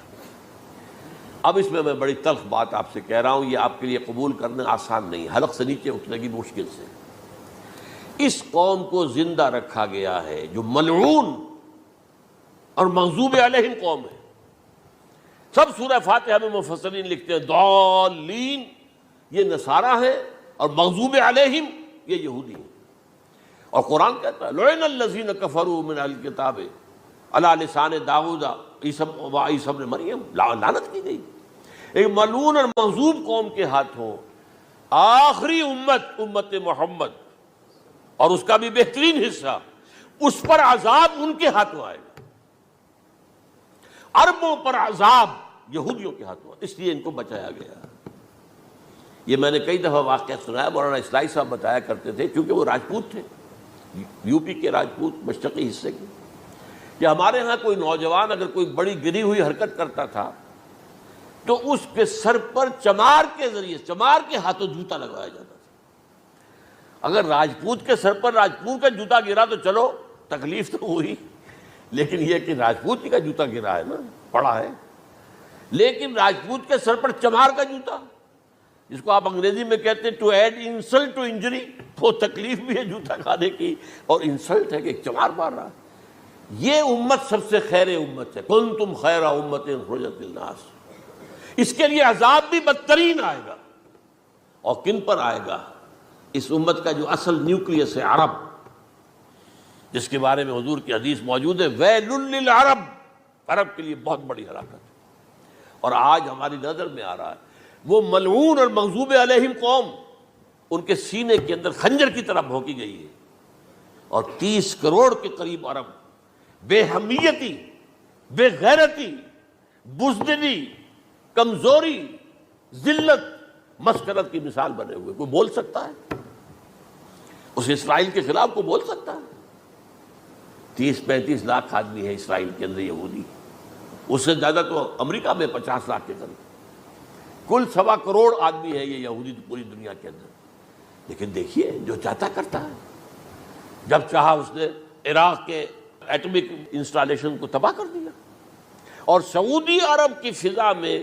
اب اس میں بڑی تلخ بات آپ سے کہہ رہا ہوں، یہ آپ کے لیے قبول کرنا آسان نہیں، حلق سے نیچے اٹھنے کی مشکل سے۔ اس قوم کو زندہ رکھا گیا ہے جو ملعون اور مغضوب علیہم قوم ہے۔ سب سورہ فاتحہ میں مفسرین لکھتے ہیں ضالین، یہ نصارہ ہیں، اور مغضوب علیہم یہ یہودی ہیں۔ اور قرآن کہتا ہے لعن الذین کفروا من اہل الکتاب علی لسان داؤد عیسی ابن مریم، لعنت کی گئی ایک ملعون اور مغضوب قوم کے ہاتھوں۔ آخری امت محمد، اور اس کا بھی بہترین حصہ، اس پر عذاب ان کے ہاتھوں آئے گا، عربوں پر عذاب یہودیوں کے ہاتھوں، اس لیے ان کو بچایا گیا۔ یہ میں نے کئی دفعہ واقعہ سنایا، مولانا اسلائی صاحب بتایا کرتے تھے، کیونکہ وہ راجپوت تھے، یو پی کے راجپوت، مشرقی حصے کے، کہ ہمارے ہاں کوئی نوجوان اگر کوئی بڑی گری ہوئی حرکت کرتا تھا تو اس کے سر پر چمار کے ذریعے، چمار کے ہاتھوں جوتا لگایا جاتا تھا۔ اگر راجپوت کے سر پر راجپوت کا جوتا گرا تو چلو تکلیف تو ہوئی، لیکن یہ کہ راجپوت کا جوتا گرا ہے نا، پڑا ہے، لیکن راجپوت کے سر پر چمار کا جوتا، جس کو آپ انگریزی میں کہتے ہیں to add insult to injury, وہ تکلیف بھی ہے جوتا کھانے کی، اور انسلٹ ہے کہ ایک چمار مار رہا ہے۔ یہ امت سب سے خیر امت ہے، کنتم خیر امت اخرجت للناس۔ اس کے لیے عذاب بھی بدترین آئے گا، اور کن پر آئے گا؟ اس امت کا جو اصل نیوکلیس ہے عرب، جس کے بارے میں حضور کی حدیث موجود ہے ویل للعرب، عرب کے لیے بہت بڑی ہلاکت ہے۔ اور آج ہماری نظر میں آ رہا ہے وہ ملعون اور مغضوب علیہم قوم، ان کے سینے کے اندر خنجر کی طرح بھونکی گئی ہے، اور 30 کروڑ کے قریب عرب بے حمیتی، بے غیرتی، بزدلی، کمزوری، ذلت، مسکرت کی مثال بنے ہوئے۔ کوئی بول سکتا ہے اس اسرائیل کے خلاف؟ کوئی بول سکتا ہے؟ 30-35 لاکھ آدمی ہے اسرائیل کے اندر یہودی، اس سے زیادہ تو امریکہ میں 50 لاکھ کے قریب، کل 1.25 کروڑ آدمی ہے یہ یہودی پوری دنیا کے اندر۔ لیکن دیکھیے جو چاہتا کرتا ہے، جب چاہا اس نے عراق کے ایٹمک انسٹالیشن کو تباہ کر دیا، اور سعودی عرب کی فضا میں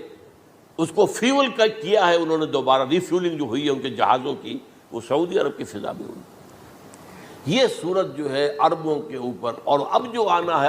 اس کو فیول کا کیا ہے انہوں نے دوبارہ، ریفیولنگ جو ہوئی ہے ان کے جہازوں کی، وہ سعودی عرب کی فضا میں ہوئی۔ یہ صورت جو ہے عربوں کے اوپر، اور اب جو آنا ہے